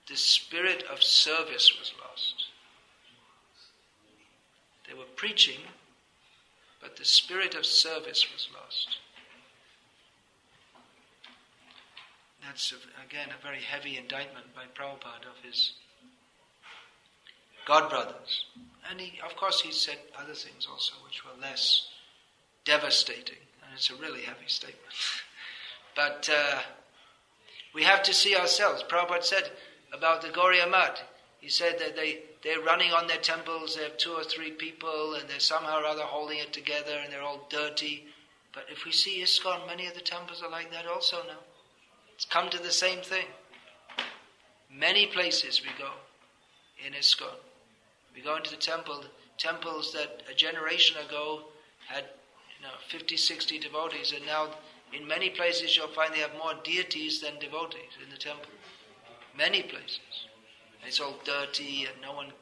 the spirit of service was lost. They were preaching, but the spirit of service was lost. That's, again, a very heavy indictment by Prabhupada of his godbrothers. And of course he said other things also which were less devastating. And it's a really heavy statement. But we have to see ourselves. Prabhupada said about the Gauriya Math, he said that they're running on their temples, they have 2 or 3 people, and they're somehow or other holding it together, and they're all dirty. But if we see ISKCON, many of the temples are like that also now. It's come to the same thing. Many places we go in ISKCON. We go into the temples that a generation ago had 50, 60 devotees, and now in many places you'll find they have more deities than devotees in the temple. Many places. And it's all dirty, and no one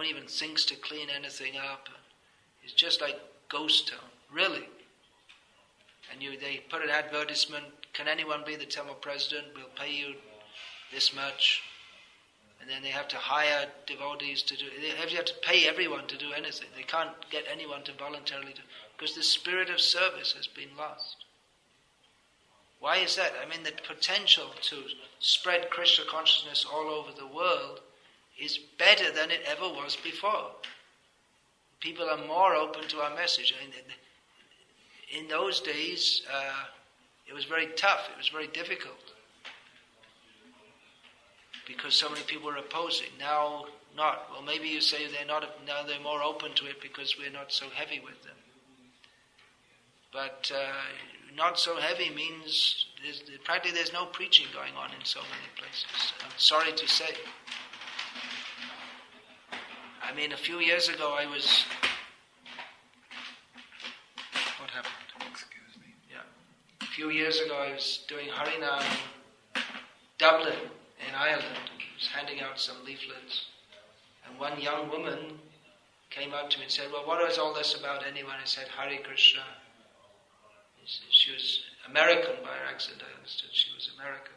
even thinks to clean anything up. It's just like ghost town, really. And they put an advertisement, can anyone be the temple president? We'll pay you this much. And then they have to hire devotees to do it. They have to pay everyone to do anything. They can't get anyone to voluntarily do, because the spirit of service has been lost. Why is that? I mean, the potential to spread Krishna consciousness all over the world is better than it ever was before. People are more open to our message. I mean, in those days, it was very tough. It was very difficult, because so many people were opposing. Now, not. Well, maybe you say they're not. Now they're more open to it because we're not so heavy with them. But not so heavy means practically there's no preaching going on in so many places. I'm sorry to say. I mean, a few years ago I was... What happened? Excuse me. Yeah. A few years ago I was doing Harinam in Dublin, in Ireland. I was handing out some leaflets. And one young woman came up to me and said, well, what is all this about anyway? I said, Hare Krishna. She was American by accident, I understood. She was American.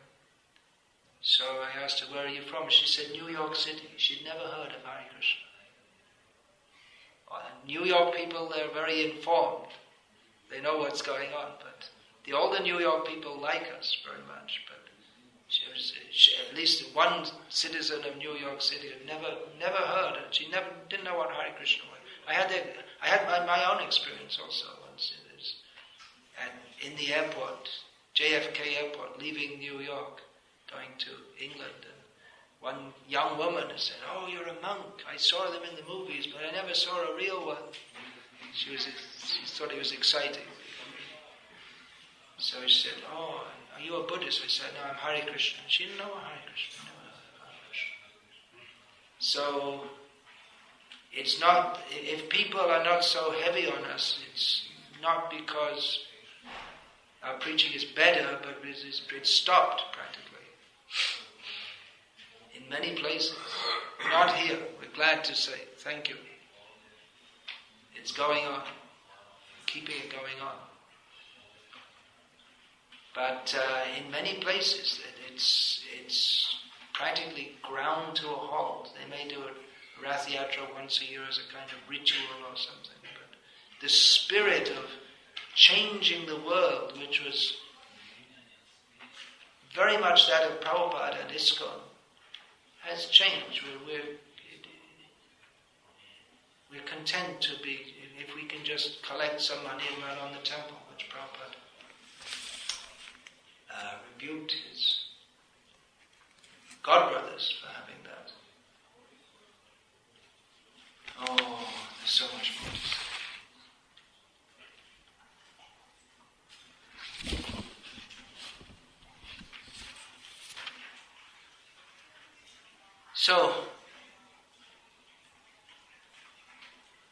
So I asked her, where are you from? She said, New York City. She'd never heard of Hare Krishna. New York people, they're very informed. They know what's going on. But all the New York people like us very much. But at least one citizen of New York City had never heard it. She didn't know what Hare Krishna was. I had my own experience also once in this. And in the airport, JFK airport, leaving New York, going to England, and one young woman said, oh, you're a monk. I saw them in the movies, but I never saw a real one. She thought it was exciting. So she said, oh, are you a Buddhist? I said, no, I'm Hare Krishna. She didn't know what Hare Krishna. Never heard of Hare Krishna. So, it's not, if people are not so heavy on us, it's not because our preaching is better, but it's stopped practically. In many places. Not here. We're glad to say, thank you. It's going on. Keeping it going on. But in many places, it's practically ground to a halt. They may do a Rath Yatra once a year as a kind of ritual or something. But the spirit of changing the world, which was very much that of Prabhupada and ISKCON, has changed. We're content to be, if we can just collect some money and run on the temple, which Prabhupada rebuked his godbrothers for having that. Oh, there's so much more to say. So,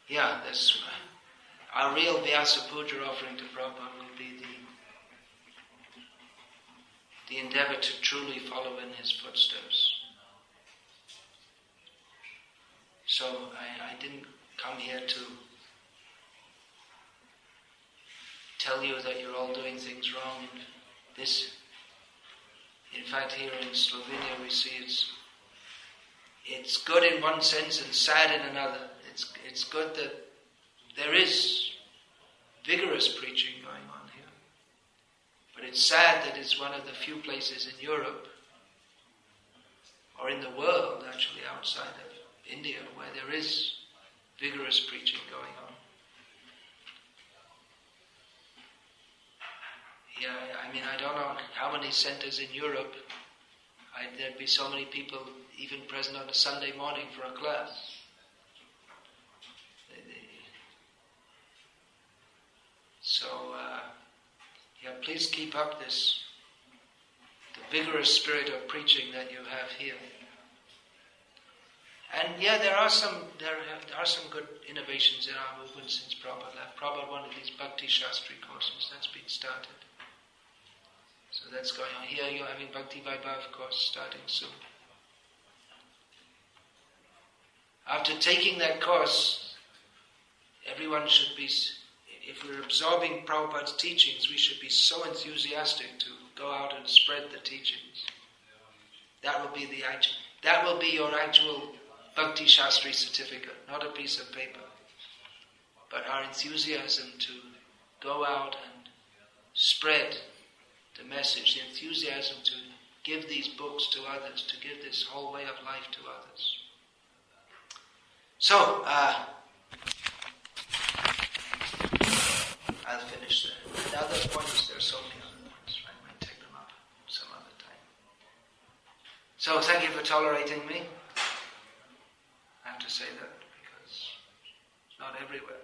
yeah, that's our real Vyasa Puja offering to Prabhupada will be the endeavor to truly follow in his footsteps. So I didn't come here to tell you that you're all doing things wrong. In fact, here in Slovenia we see it's good in one sense and sad in another. It's good that there is vigorous preaching going on here. But it's sad that it's one of the few places in Europe, or in the world actually outside of India, where there is vigorous preaching going on. Yeah, I mean, I don't know how many centers in Europe there'd be so many people even present on a Sunday morning for a class. So, please keep up the vigorous spirit of preaching that you have here. And there are some good innovations in our movement since Prabhupada left. Prabhupada wanted these Bhakti Shastri courses. That's been started. So that's going on. Here you're having Bhakti Vaibhav course starting soon. After taking that course, everyone should be, if we're absorbing Prabhupada's teachings, we should be so enthusiastic to go out and spread the teachings. That will be your actual Bhakti Shastri certificate, not a piece of paper. But our enthusiasm to go out and spread the message, the enthusiasm to give these books to others, to give this whole way of life to others. So, I'll finish there. The other points, there are so many other points, I might take them up some other time. So, thank you for tolerating me. I have to say that because it's not everywhere.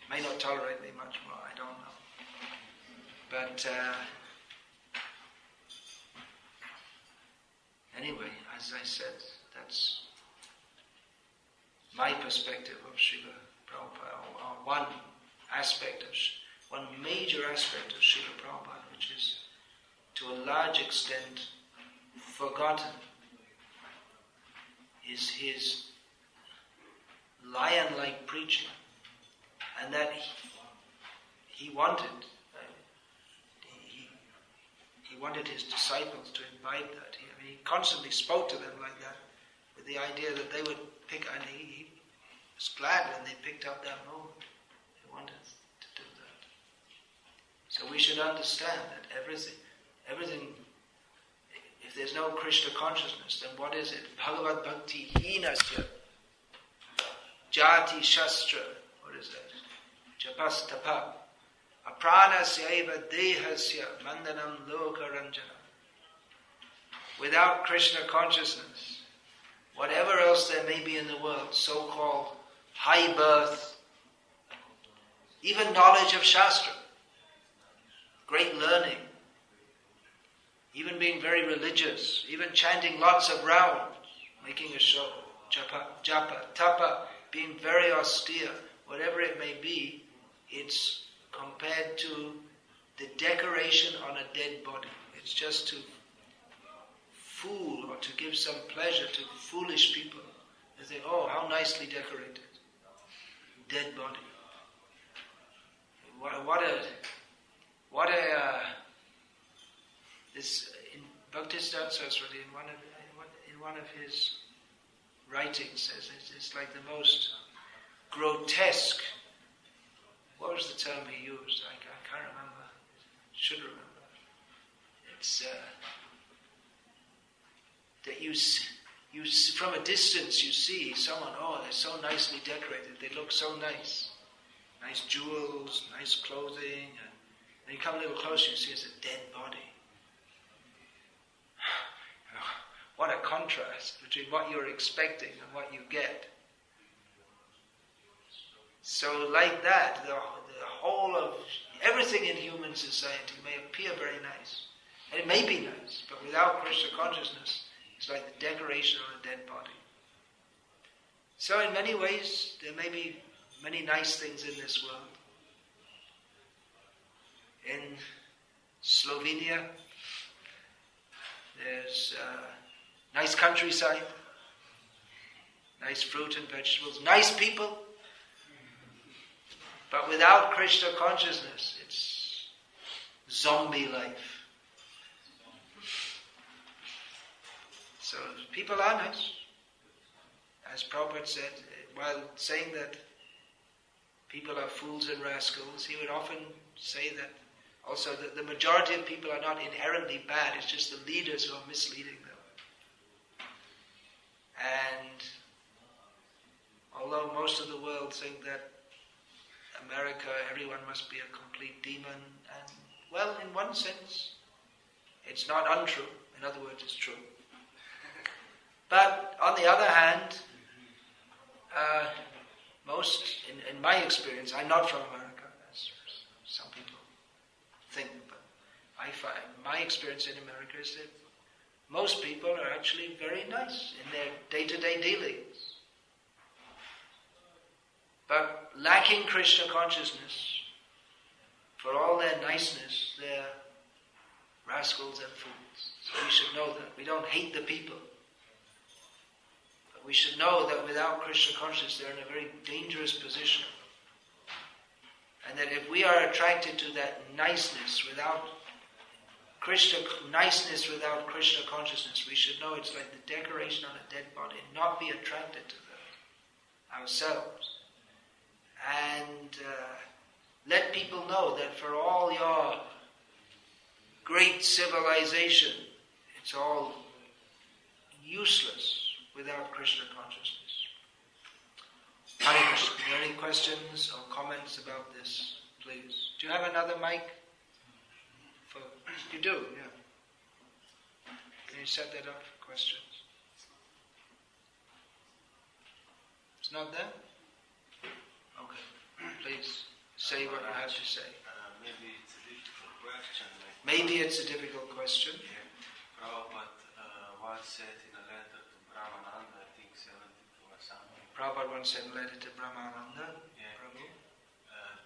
You may not tolerate me much more, I don't know. But anyway, as I said, that's my perspective of Srila Prabhupada, or one major aspect of Srila Prabhupada, which is to a large extent forgotten, is his lion-like preaching, and that he wanted his disciples to imbibe that. He constantly spoke to them like that, with the idea that they would pick, and he was glad when they picked up that moment. He wanted to do that. So we should understand that everything, if there's no Krishna consciousness, then what is it? Bhagavad Bhakti Hinasya Jati Shastra, what is that? Japas Tapa Apranasya Dehasya Mandanam Loka Ranjana. Without Krishna consciousness, whatever else there may be in the world, so-called high birth, even knowledge of Shastra, great learning, even being very religious, even chanting lots of rounds, making a show, japa, tapa, being very austere, whatever it may be, it's compared to the decoration on a dead body. It's just to fool or to give some pleasure to foolish people. They think, oh, how nicely decorated. Dead body. This in Bhaktisiddhanta Saraswati, in one of his writings, says it's like the most grotesque. What was the term he used? I can't remember. Should remember. It's that you from a distance you see someone. Oh, they're so nicely decorated. They look so nice. Nice jewels, nice clothing, and you come a little closer, you see it's a dead body. What a contrast between what you're expecting and what you get. So like that, the whole of everything in human society may appear very nice. And it may be nice, but without Krishna consciousness, it's like the decoration on a dead body. So in many ways, there may be many nice things in this world. In Slovenia, there's nice countryside, nice fruit and vegetables, nice people. But without Krishna consciousness, it's zombie life. So people are nice. As Prabhupada said, while saying that people are fools and rascals, he would often say that also that the majority of people are not inherently bad, it's just the leaders who are misleading them. And although most of the world think that America, everyone must be a complete demon, and well, in one sense, it's not untrue. In other words, it's true. But on the other hand, in my experience, I'm not from America, as some people think, but I find my experience in America is that most people are actually very nice in their day-to-day dealings. But lacking Krishna consciousness, for all their niceness, they're rascals and fools. So we should know that. We don't hate the people. But we should know that without Krishna consciousness, they're in a very dangerous position. And that if we are attracted to that niceness without Krishna consciousness, we should know it's like the decoration on a dead body, not be attracted to that ourselves. And let people know that for all your great civilization, it's all useless without Krishna consciousness. Hare Krishna. Are there any questions or comments about this, please? Do you have another mic? You do, yeah. Can you set that up for questions? It's not there? Okay. Please say what you have to say. Maybe it's a difficult question. Maybe it's a difficult question. Yeah. Prabhupada once said in a letter to Brahmananda, I think 72 or something. Prabhupada once said in a letter to Brahmananda, yeah. Prabhu,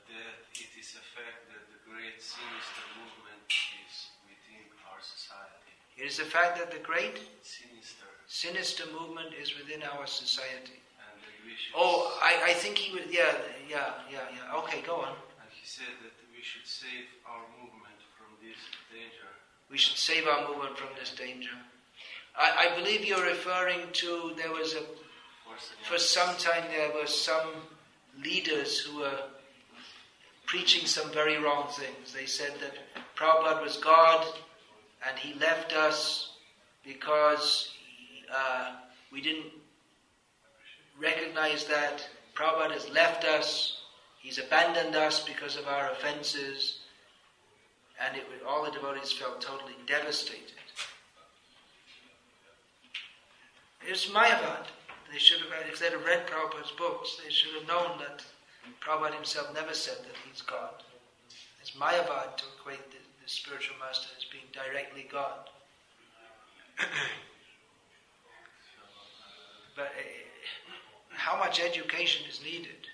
that it is a fact that the great sinister movement is within our society. It is a fact that the great sinister movement is within our society. And that we should I think he would, yeah. Okay, go on. And he said that we should save our movement from this danger. We should save our movement from this danger. I believe you're referring to, for some time there were some leaders who were preaching some very wrong things. They said that Prabhupada was God and he left us because we didn't recognize that. Prabhupada has left us, he's abandoned us because of our offenses, and all the devotees felt totally devastated. It's Mayavad. They should have, if they'd have read Prabhupada's books, they should have known that Prabhupada himself never said that he's God. It's Mayavad to equate the spiritual master as being directly God. But how much education is needed?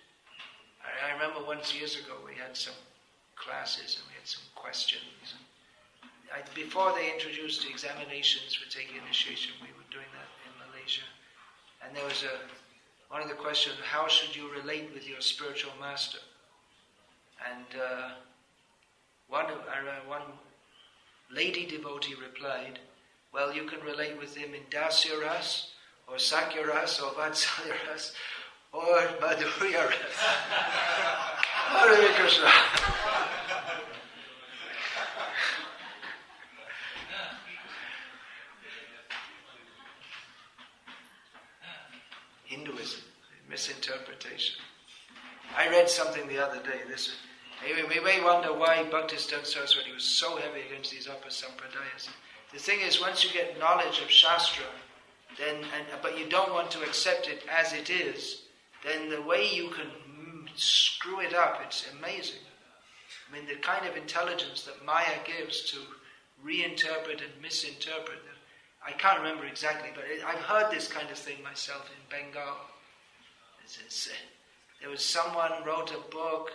I remember once years ago we had some classes and we had some questions. Before they introduced the examinations for taking initiation, we were doing that in Malaysia. And there was one of the questions, how should you relate with your spiritual master? And one lady devotee replied, well, you can relate with him in Dasya Ras, or Sakya Ras, or Vatsalya Ras, or Madhurya Ras. Hare Krishna. Hinduism, misinterpretation. I read something the other day. We may wonder why Bhaktisiddhanta Saraswati was so heavy against these upper sampradayas. The thing is, once you get knowledge of Shastra, but you don't want to accept it as it is, then the way you can screw it up, it's amazing. I mean, the kind of intelligence that Maya gives to reinterpret and misinterpret. I can't remember exactly, but I've heard this kind of thing myself in Bengal. There was someone wrote a book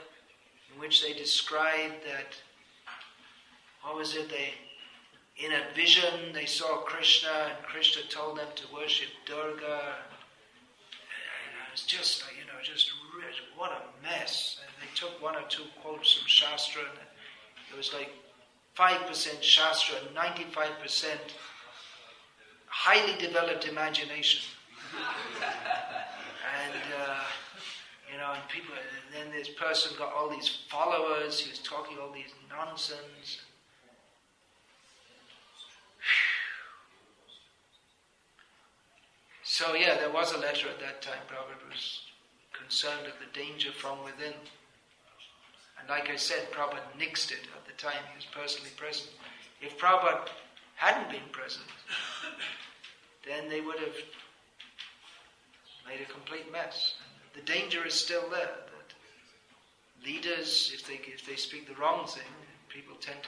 in which they described that, in a vision they saw Krishna and Krishna told them to worship Durga. And it was just like, what a mess. And they took one or two quotes from Shastra and it was like 5% Shastra and 95% highly developed imagination. And people, and then this person got all these followers, he was talking all these nonsense. So there was a letter at that time. Prabhupada was concerned of the danger from within. And like I said, Prabhupada nixed it at the time. He was personally present. If Prabhupada hadn't been present, then they would have made a complete mess. The danger is still there, that leaders, if they speak the wrong thing, people tend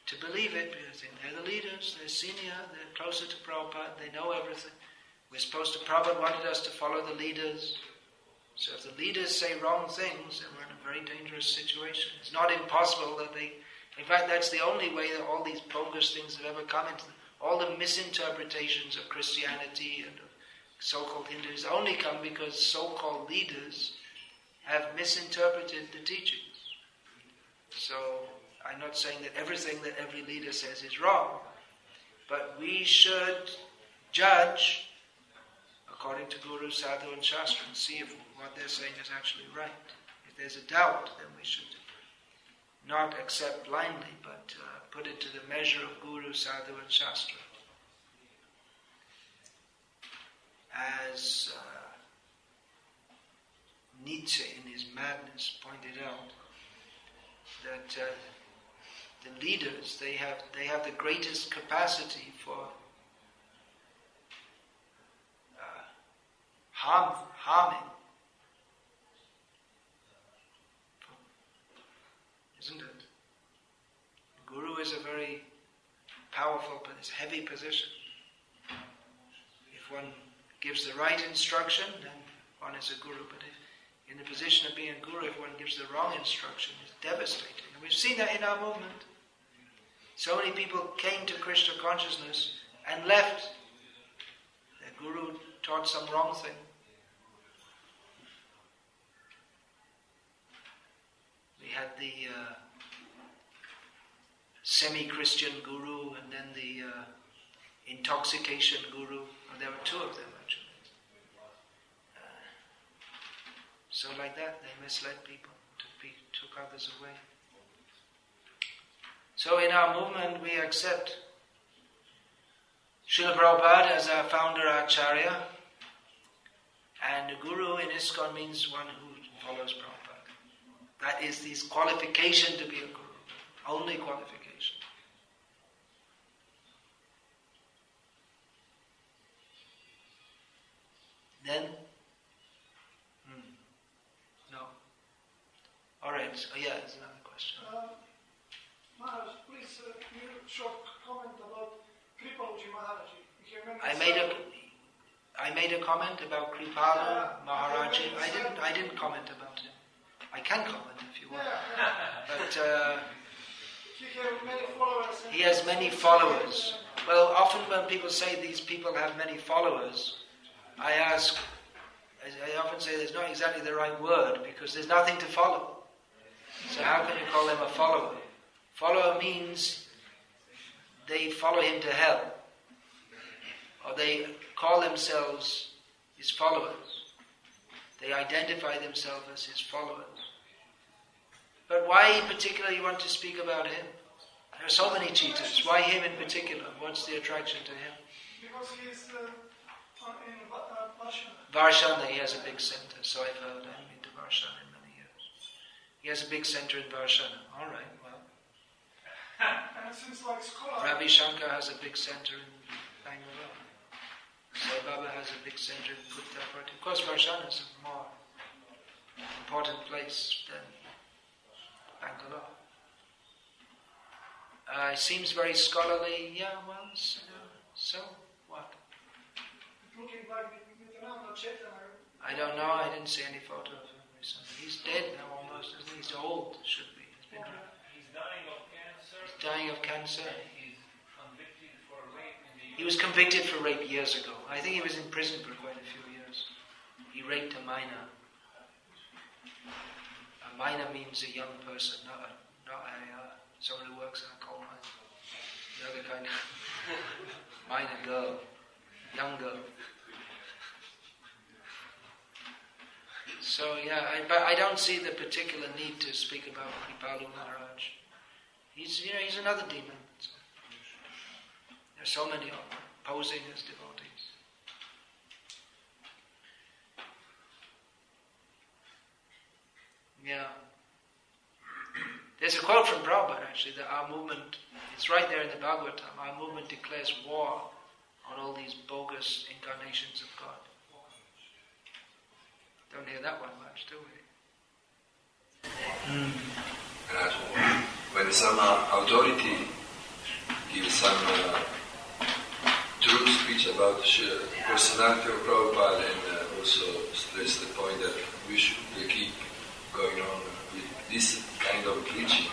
to believe it because they think they're the leaders, they're senior, they're closer to Prabhupada, they know everything. Prabhupada wanted us to follow the leaders. So if the leaders say wrong things, then we're in a very dangerous situation. It's not impossible that in fact that's the only way that all these bogus things have ever come into all the misinterpretations of Christianity and of so-called Hindus only come because so-called leaders have misinterpreted the teachings. So I'm not saying that everything that every leader says is wrong, but we should judge according to Guru, Sadhu and Shastra and see if what they're saying is actually right. If there's a doubt, then we should not accept blindly, but put it to the measure of Guru, Sadhu and Shastra. As Nietzsche in his Madness pointed out, that the leaders, they have the greatest capacity for harming. Isn't it? Guru is a very powerful, heavy position. If one gives the right instruction, then one is a guru. But if in the position of being a guru, if one gives the wrong instruction, it's devastating. And we've seen that in our movement. So many people came to Krishna consciousness and left. Their guru taught some wrong thing. We had the semi-Christian guru and then the intoxication guru. Well, there were two of them actually. So like that, they misled people, took others away. So in our movement, we accept Srila Prabhupada as our founder Acharya, and the guru in ISKCON means one who follows Prabhupada. That is his qualification to be a guru, only qualification. Then? No. Alright, so yeah, there's another question. Maharaj, please, you short comment about Kripaluji Maharaji. I made a comment about Kripalu Maharaji. I didn't comment about him. I can comment if you want. But he has many followers. Well, often when people say these people have many followers, I often say there's not exactly the right word because there's nothing to follow. So how can you call them a follower? Follower means they follow him to hell. Or they call themselves his followers. They identify themselves as his followers. But why particularly you want to speak about him? There are so many cheetahs. Why him in particular? What's the attraction to him? Because he's in Varshana. Varshana, he has a big center. So I've heard. I haven't been to Varshana in many years. He has a big center in Varshana. All right, well. And it seems like scholar. Ravi Shankar has a big center in Bangalore. Sai Baba has a big center in Puttaparthi. Of course, Varshana is a more important place than Bangalore. It seems very scholarly. Yeah, well, so what? Looking like Nityananda Chaitanya. I don't know. I didn't see any photo of him recently. He's dead now almost, isn't he? He's old, should be. He's dying of cancer. He's dying of cancer. He's convicted for rape in the US. He was convicted for rape years ago. I think he was in prison for quite a few years. He raped a minor. A minor means a young person, not a someone who works in a coal mine. The other kind of minor girl, young girl. So yeah, but I don't see the particular need to speak about Kripalu Maharaj. He's another demon. There's so many of them posing as devotees. Yeah. There's a quote from Prabhupada actually that our movement, it's right there in the Bhagavatam, our movement declares war on all these bogus incarnations of God. Don't hear that one much, do we? When some authority gives some true speech about the personality of Prabhupada and also stress the point that we should keep going on with this kind of preaching.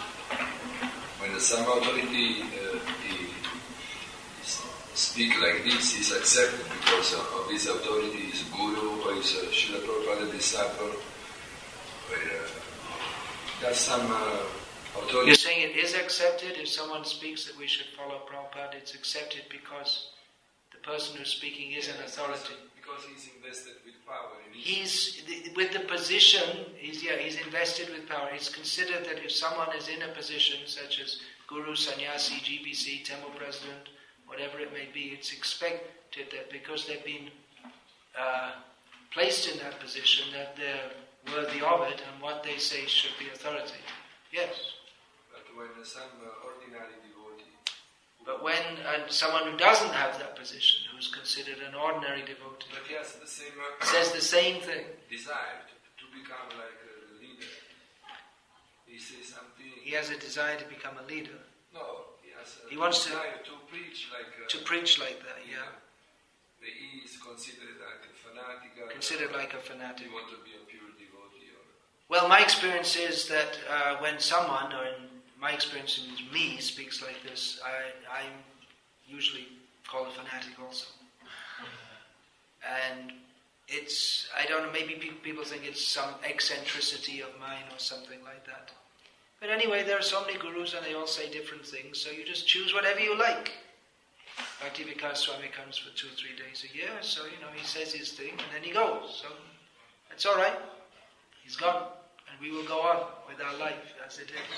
When some authority speak like this, is accepted because of his authority, his guru, or his Srila Prabhupada disciple. There's some authority. You're saying it is accepted if someone speaks that we should follow Prabhupada, it's accepted because the person who's speaking is an authority. Because he's invested with power. With the position, he's invested with power. It's considered that if someone is in a position such as Guru, Sannyasi, GBC, Temple President, whatever it may be, it's expected that because they've been placed in that position, that they're worthy of it, and what they say should be authority. Yes. But when some ordinary devotee... But when someone who doesn't have that position, who's considered an ordinary devotee, but he has the same says the same thing. Desire to become like a leader. He says something... He has a desire to become a leader. No, he wants desire to preach like... to preach like that, yeah. He is considered like a fanatic. Considered like a fanatic. You want to be a pure devotee. Well, my experience is that when someone, or in my experience in me, speaks like this, I'm usually called a fanatic also. And it's, I don't know, maybe people think it's some eccentricity of mine or something like that. But anyway, there are so many gurus and they all say different things, so you just choose whatever you like. Bhakti Vikasa Swami comes for 2 or 3 days a year, so he says his thing and then he goes. So that's all right. He's gone, and we will go on with our life as it is.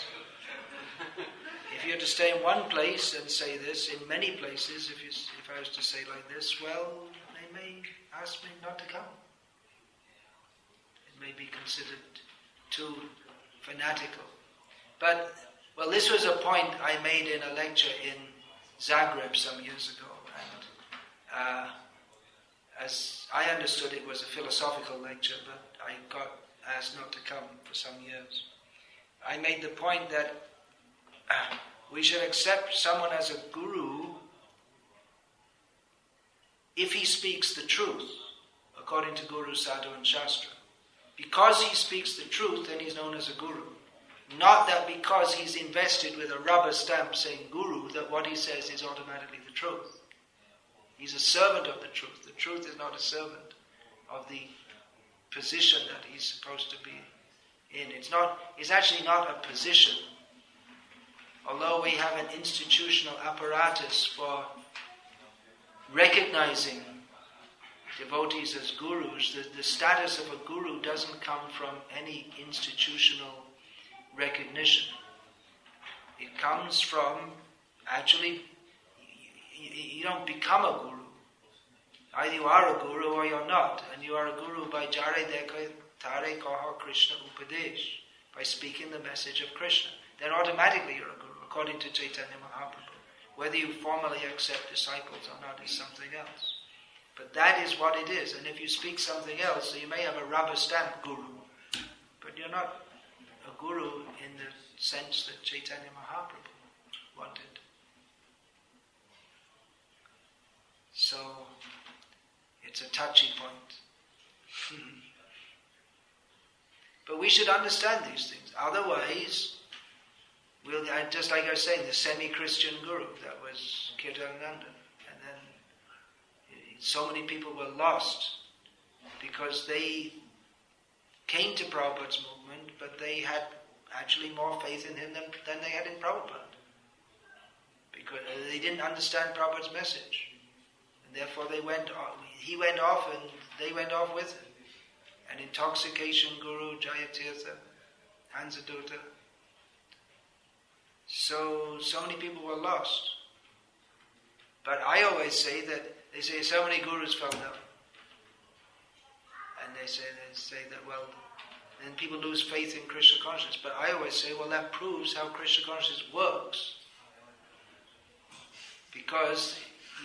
If you're to stay in one place and say this, in many places, if I was to say like this, well, they may ask me not to come. It may be considered too fanatical. But, well, this was a point I made in a lecture in Zagreb some years ago, and as I understood it was a philosophical lecture, but I got asked not to come for some years. I made the point that we should accept someone as a guru if he speaks the truth, according to Guru, Sadhu and Shastra. Because he speaks the truth, then he's known as a guru. Not that because he's invested with a rubber stamp saying guru, that what he says is automatically the truth. He's a servant of the truth. The truth is not a servant of the position that he's supposed to be in. It's actually not a position. Although we have an institutional apparatus for recognizing devotees as gurus, the status of a guru doesn't come from any institutional recognition. It comes from, actually, you don't become a guru. Either you are a guru or you're not. And you are a guru by Jare Dekha Tare Kaha Krishna Upadesh, by speaking the message of Krishna. Then automatically you're a guru, according to Chaitanya Mahaprabhu. Whether you formally accept disciples or not is something else. But that is what it is. And if you speak something else, so you may have a rubber stamp guru, but you're not a guru in the sense that Chaitanya Mahaprabhu wanted. So, it's a touchy point. But we should understand these things. Otherwise, just like I was saying, the semi-Christian guru, that was Kirtanananda. And then so many people were lost because they came to Prabhupada's movement, but they had actually more faith in him than they had in Prabhupada. Because they didn't understand Prabhupada's message. And therefore he went off and they went off with him. An intoxication guru, Jayatirtha, Hansadutta. So many people were lost. But I always say that, they say so many gurus fell down. And they say that, well, then people lose faith in Krishna consciousness. But I always say, well, that proves how Krishna consciousness works. Because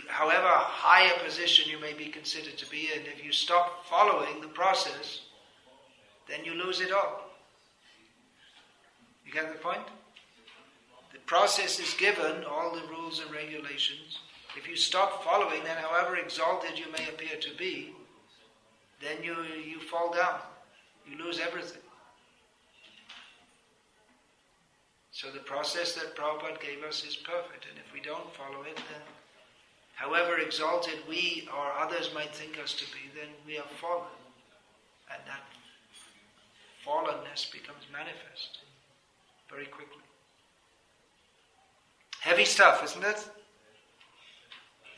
however high a position you may be considered to be in, if you stop following the process, then you lose it all. You get the point? The process is given, all the rules and regulations. If you stop following, then however exalted you may appear to be, then you fall down. You lose everything. So the process that Prabhupada gave us is perfect, and if we don't follow it, then however exalted we or others might think us to be, then we have fallen. And that fallenness becomes manifest very quickly. Heavy stuff, isn't it?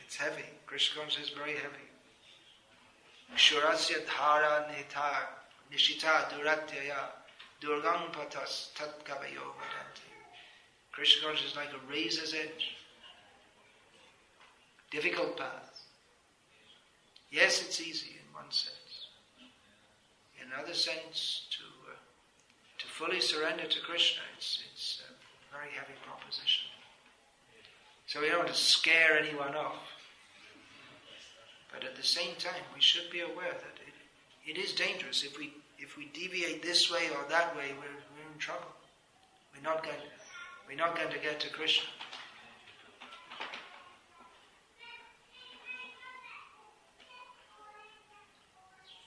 It's heavy. Krishna consciousness is very heavy. Kshurasya dhara nishita duratyaya durgang patas tat kavayo vadanti. Krishna consciousness is like a razor's edge. Difficult path. Yes, it's easy in one sense. In another sense, to fully surrender to Krishna, it's a very heavy proposition. So we don't want to scare anyone off. But at the same time, we should be aware that it is dangerous. If we deviate this way or that way, we're in trouble. We're not going to get to Krishna.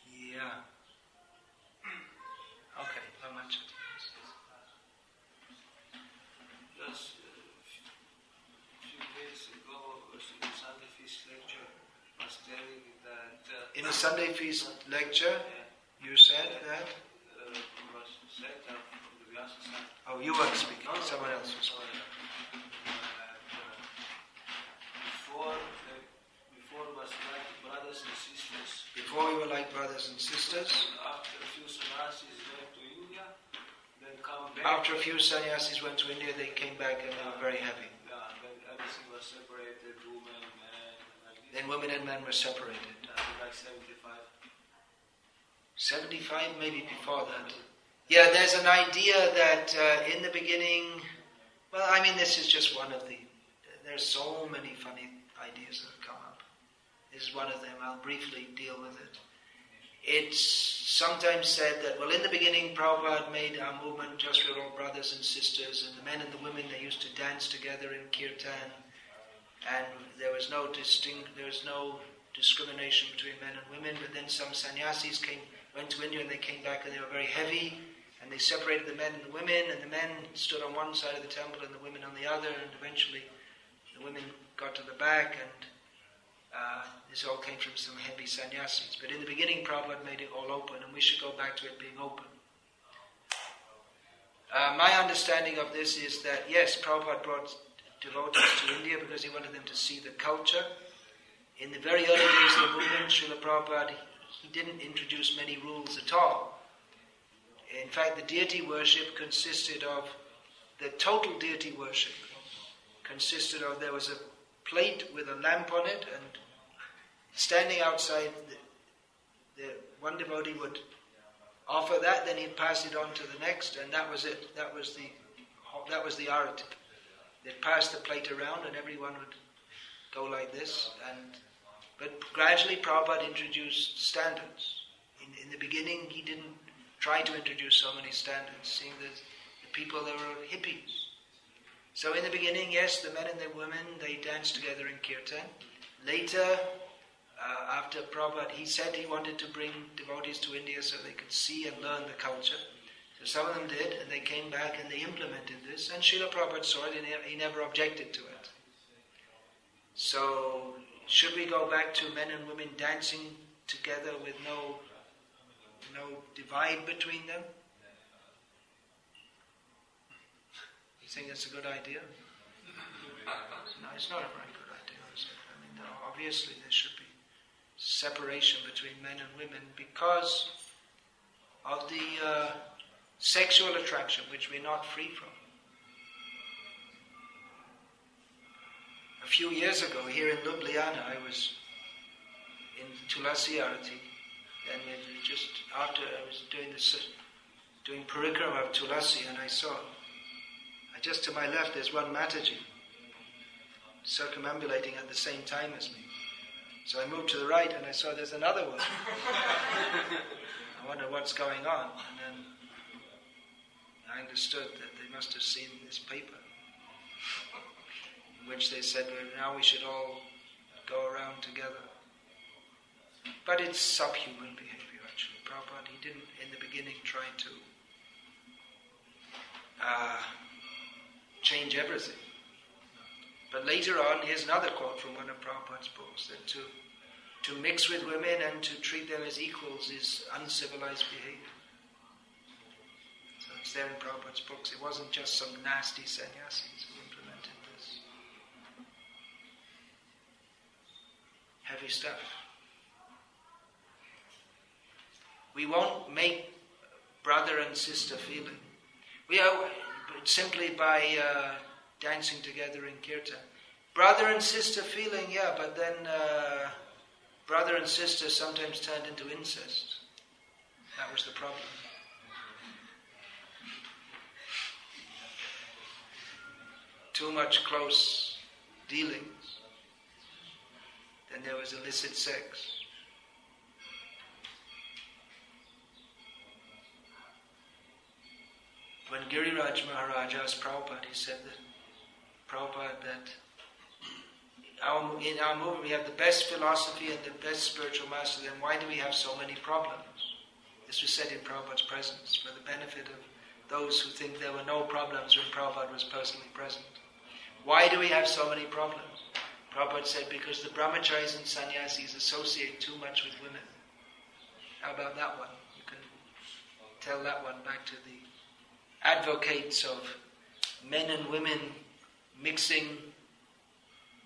Yeah. Okay, how much? Just a few days ago, I was in the Sunday Feast lecture, was telling that... in the Sunday Feast lecture, you said that? It was said that from the Vikasa side. Oh, you weren't speaking, someone else was speaking. Before was like brothers and sisters. Before we were like brothers and sisters. After a few sannyasis went to India, then come back. After a few sannyasis went to India, they came back and they were very heavy. Yeah, then everything was separated, women, men, like this. Then women and men were separated. Like 75. 75, maybe before that. Yeah, there's an idea that in the beginning, well, I mean, this is just one of the, there's so many funny ideas that have come up. This is one of them. I'll briefly deal with it. It's sometimes said that, well, in the beginning, Prabhupada made our movement just for all brothers and sisters, and the men and the women, they used to dance together in kirtan, and there was no discrimination between men and women. But then some sannyasis went to India and they came back and they were very heavy, and they separated the men and the women, and the men stood on one side of the temple and the women on the other, and eventually the women got to the back, and this all came from some heavy sannyasis. But in the beginning, Prabhupada made it all open, and we should go back to it being open. My understanding of this is that, yes, Prabhupada brought devotees to India because he wanted them to see the culture. In the very early days of the movement, Srila Prabhupada, he didn't introduce many rules at all. In fact, the deity worship consisted of, the total deity worship consisted of, there was a plate with a lamp on it, and standing outside, the one devotee would offer that, then he'd pass it on to the next, and that was it. That was the arati. They'd pass the plate around, and everyone would go like this. But gradually, Prabhupada introduced standards. In the beginning, he didn't try to introduce so many standards, seeing that the people, they were hippies. So in the beginning, yes, the men and the women, they danced together in kirtan. Later, after Prabhupada, he said he wanted to bring devotees to India so they could see and learn the culture. So some of them did, and they came back and they implemented this, and Srila Prabhupada saw it and he never objected to it. So, should we go back to men and women dancing together with no divide between them? You think it's a good idea? No, it's not a very good idea, is it? I mean, obviously there should be separation between men and women because of the sexual attraction which we're not free from. A few years ago, here in Ljubljana, I was in Tulasi Arati, and just after I was doing parikrama of Tulasi, and I saw, just to my left, there's one Mataji circumambulating at the same time as me. So I moved to the right, and I saw there's another one. I wonder what's going on, and then I understood that they must have seen this paper, in which they said, well, now we should all go around together. But it's subhuman behavior, actually. Prabhupada, he didn't, in the beginning, try to change everything. But later on, here's another quote from one of Prabhupada's books, that to mix with women and to treat them as equals is uncivilized behavior. So it's there in Prabhupada's books. It wasn't just some nasty sannyasis who implemented this. heavy stuff. We won't make brother and sister feeling. We are simply by dancing together in kirtan. Brother and sister feeling, yeah, but then brother and sister sometimes turned into incest. That was the problem. Too much close dealings. Then there was illicit sex. When Giriraj Maharaj asked Prabhupada, he said that in our movement we have the best philosophy and the best spiritual master, then why do we have so many problems? This was said in Prabhupada's presence for the benefit of those who think there were no problems when Prabhupada was personally present. Why do we have so many problems? Prabhupada said, because the brahmacharis and sannyasis associate too much with women. How about that one? You can tell that one back to the advocates of men and women mixing.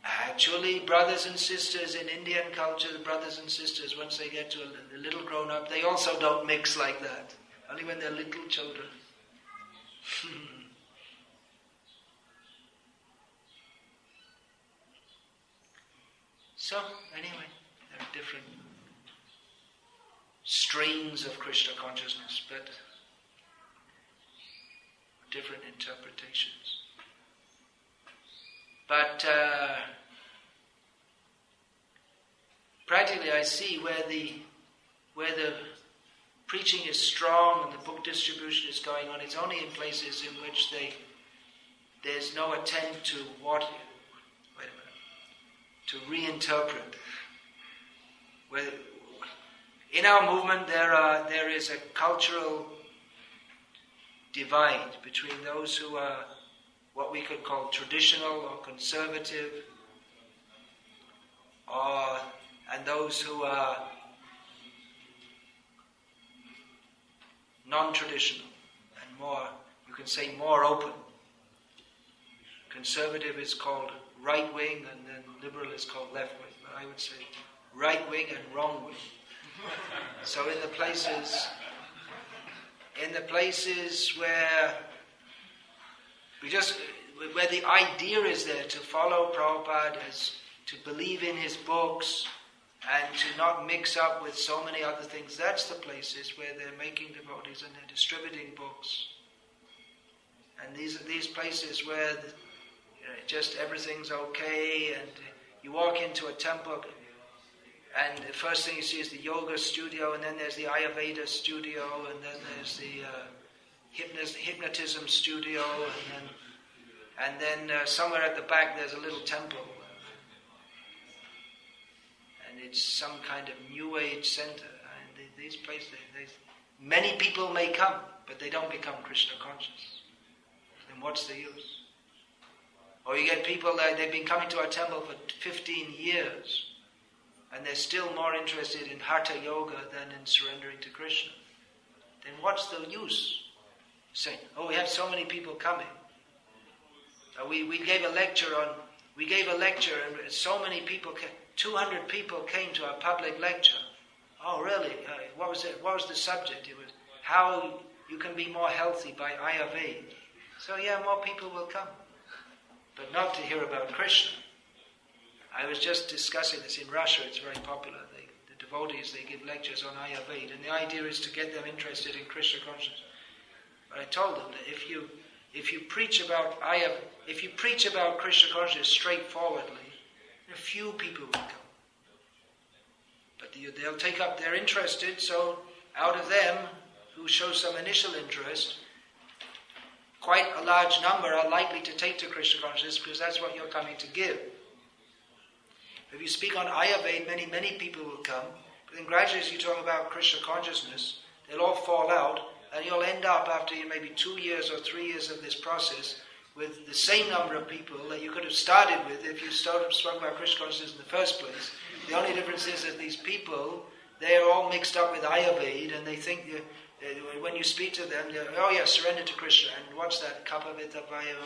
Actually, brothers and sisters in Indian culture, the brothers and sisters, once they get to a little grown up, they also don't mix like that. Only when they're little children. So, anyway, there are different strains of Krishna consciousness, but different interpretations. But practically I see where the preaching is strong and the book distribution is going on, it's only in places in which there's no attempt to to reinterpret. In our movement there is a cultural divide between those who are what we could call traditional or conservative, and those who are non-traditional and more, you can say, more open. Conservative is called right wing, and then liberal is called left wing. But I would say right wing and wrong wing. So in the places where where the idea is there to follow Prabhupada, to believe in his books, and to not mix up with so many other things, that's the places where they're making devotees and they're distributing books. And these are these places where just everything's okay, and you walk into a temple and the first thing you see is the yoga studio, and then there's the Ayurveda studio, and then there's the hypnotism studio, and then somewhere at the back there's a little temple. And it's some kind of New Age center. And these places, many people may come, but they don't become Krishna conscious. Then what's the use? Or you get people that they've been coming to our temple for 15 years, and they're still more interested in Hatha Yoga than in surrendering to Krishna. Then what's the use? Saying, we have so many people coming. We gave a lecture and so many people came. 200 people came to our public lecture. Oh, really? What was it? What was the subject? It was how you can be more healthy by Ayurveda. So yeah, more people will come, but not to hear about Krishna. I was just discussing this in Russia. It's very popular. The devotees, they give lectures on Ayurveda, and the idea is to get them interested in Krishna consciousness. But I told them that if you preach about Krishna consciousness straightforwardly, a few people will come. But they'll take up, they're interested, so out of them who show some initial interest, quite a large number are likely to take to Krishna consciousness because that's what you're coming to give. If you speak on Ayurveda, many people will come, but then gradually as you talk about Krishna consciousnness, they'll all fall out, and you'll end up after maybe 2 years or 3 years of this process with the same number of people that you could have started with if you spoke about Krishna consciousness in the first place. The only difference is that these people, they are all mixed up with Ayurveda, and they think when you speak to them, surrender to Krishna, and what's that? Kapavita Vaya.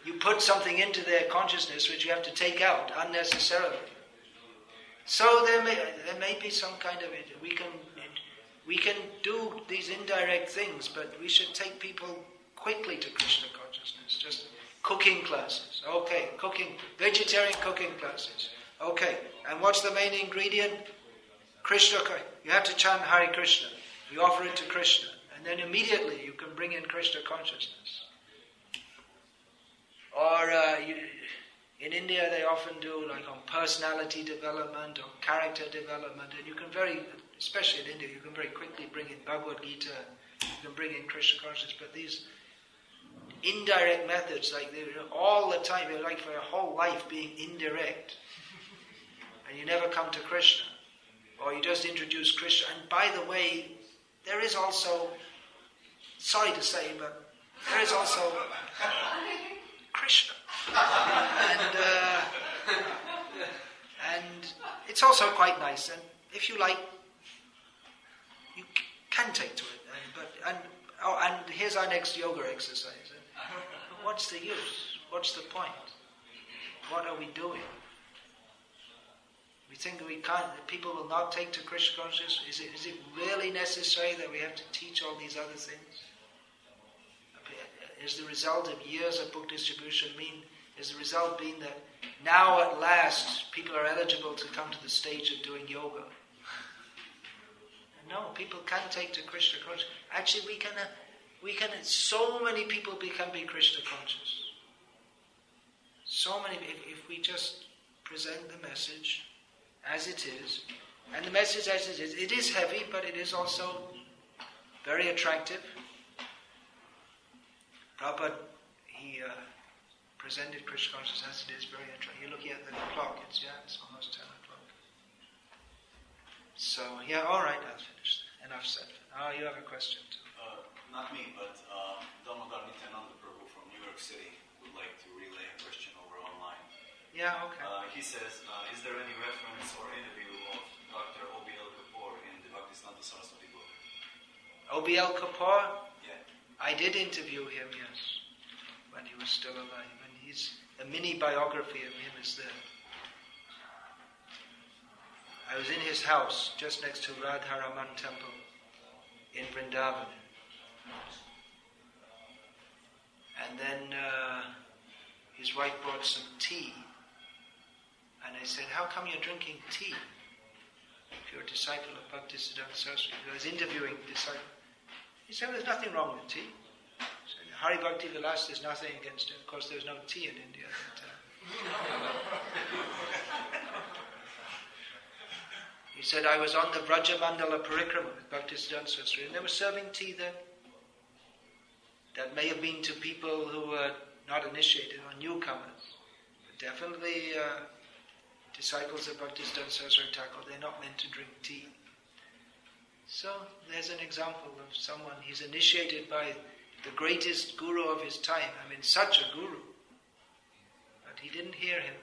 you put something into their consciousness which you have to take out unnecessarily. So there may be some kind of it. We can do these indirect things, but we should take people quickly to Krishna consciousness. Just cooking classes. Okay, vegetarian cooking classes. Okay, and what's the main ingredient? Krishna. You have to chant Hare Krishna. You offer it to Krishna. And then immediately you can bring in Krishna consciousness. Or in India they often do like on personality development or character development, and you can especially in India, you can very quickly bring in Bhagavad Gita, you can bring in Krishna consciousness, but these indirect methods, like all the time, you're like for your whole life being indirect, and you never come to Krishna, or you just introduce Krishna. And by the way, there is also, sorry to say, but there is also Krishna, and it's also quite nice. And if you like, you can take to it. And here's our next yoga exercise. But what's the use? What's the point? What are we doing? We think we can't. That people will not take to Krishna consciousness. Is it really necessary that we have to teach all these other things? Is the result of years of book distribution is the result being that now at last people are eligible to come to the stage of doing yoga? No, people can take to Krishna consciousness. Actually, we can. So many people can be Krishna conscious. So many. If we just present the message as it is, and the message as it is heavy, but it is also very attractive. Prabhupada, he presented Krishna consciousness as it is, very attractive. You're looking at the clock, it's almost 10 o'clock. So, all right, I'll finish. Enough said. You have a question too. Not me, but Damodar Nityananda Prabhu from New York City would like to relay a question over online. Yeah, okay. He says, is there any reference or interview of Dr. O.B.L. Kapoor in the Bhaktisiddhanta Saraswati book? O.B.L. Kapoor? Yeah. I did interview him, yes, when he was still alive. And a mini biography of him is there. I was in his house, just next to Radharaman temple in Vrindavan. And then his wife brought some tea. And I said, how come you're drinking tea? If you're a disciple of Bhaktisiddhanta Saraswati. I was interviewing disciples. He said, there's nothing wrong with tea. He said, Hari Bhakti Vilas, there's nothing against it. Of course, there's no tea in India at that time. He said, I was on the Vrajamandala Parikrama with Bhaktisiddhanta Saraswati, and they were serving tea there. That may have been to people who were not initiated or newcomers. But definitely disciples of Bhaktisiddhanta Saraswati Thakur, they're not meant to drink tea. So there's an example of someone, he's initiated by the greatest guru of his time. I mean, such a guru. But he didn't hear him.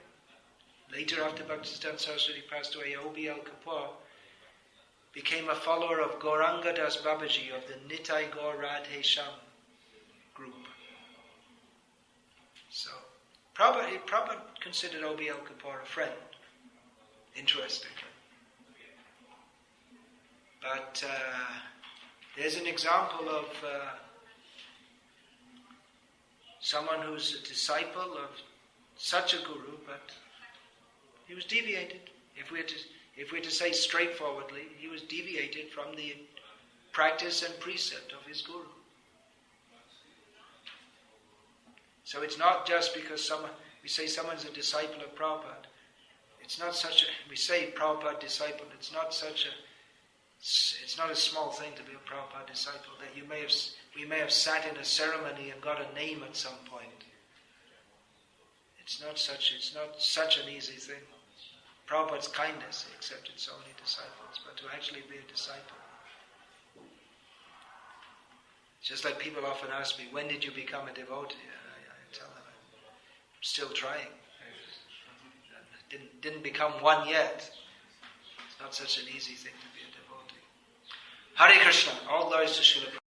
Later, after Bhaktisiddhanta Saraswati passed away, O.B.L. Kapoor became a follower of Gauranga Das Babaji of the Nitai Gaur Radhe Sham group. So, Prabhupada considered O.B.L. Kapoor a friend, interestingly. But there's an example of someone who's a disciple of such a guru, but he was deviated. If we're to say straightforwardly, he was deviated from the practice and precept of his guru. So it's not just because we say someone's a disciple of Prabhupada. It's not we say Prabhupada disciple. It's not a small thing to be a Prabhupada disciple. That we may have sat in a ceremony and got a name at some point. It's not such an easy thing. Prabhupada's kindness, he accepted so many disciples, but to actually be a disciple. Just like people often ask me, when did you become a devotee? I tell them, I'm still trying. Didn't become one yet. It's not such an easy thing to be a devotee. Hare Krishna. All glories to Srila Prabhupada.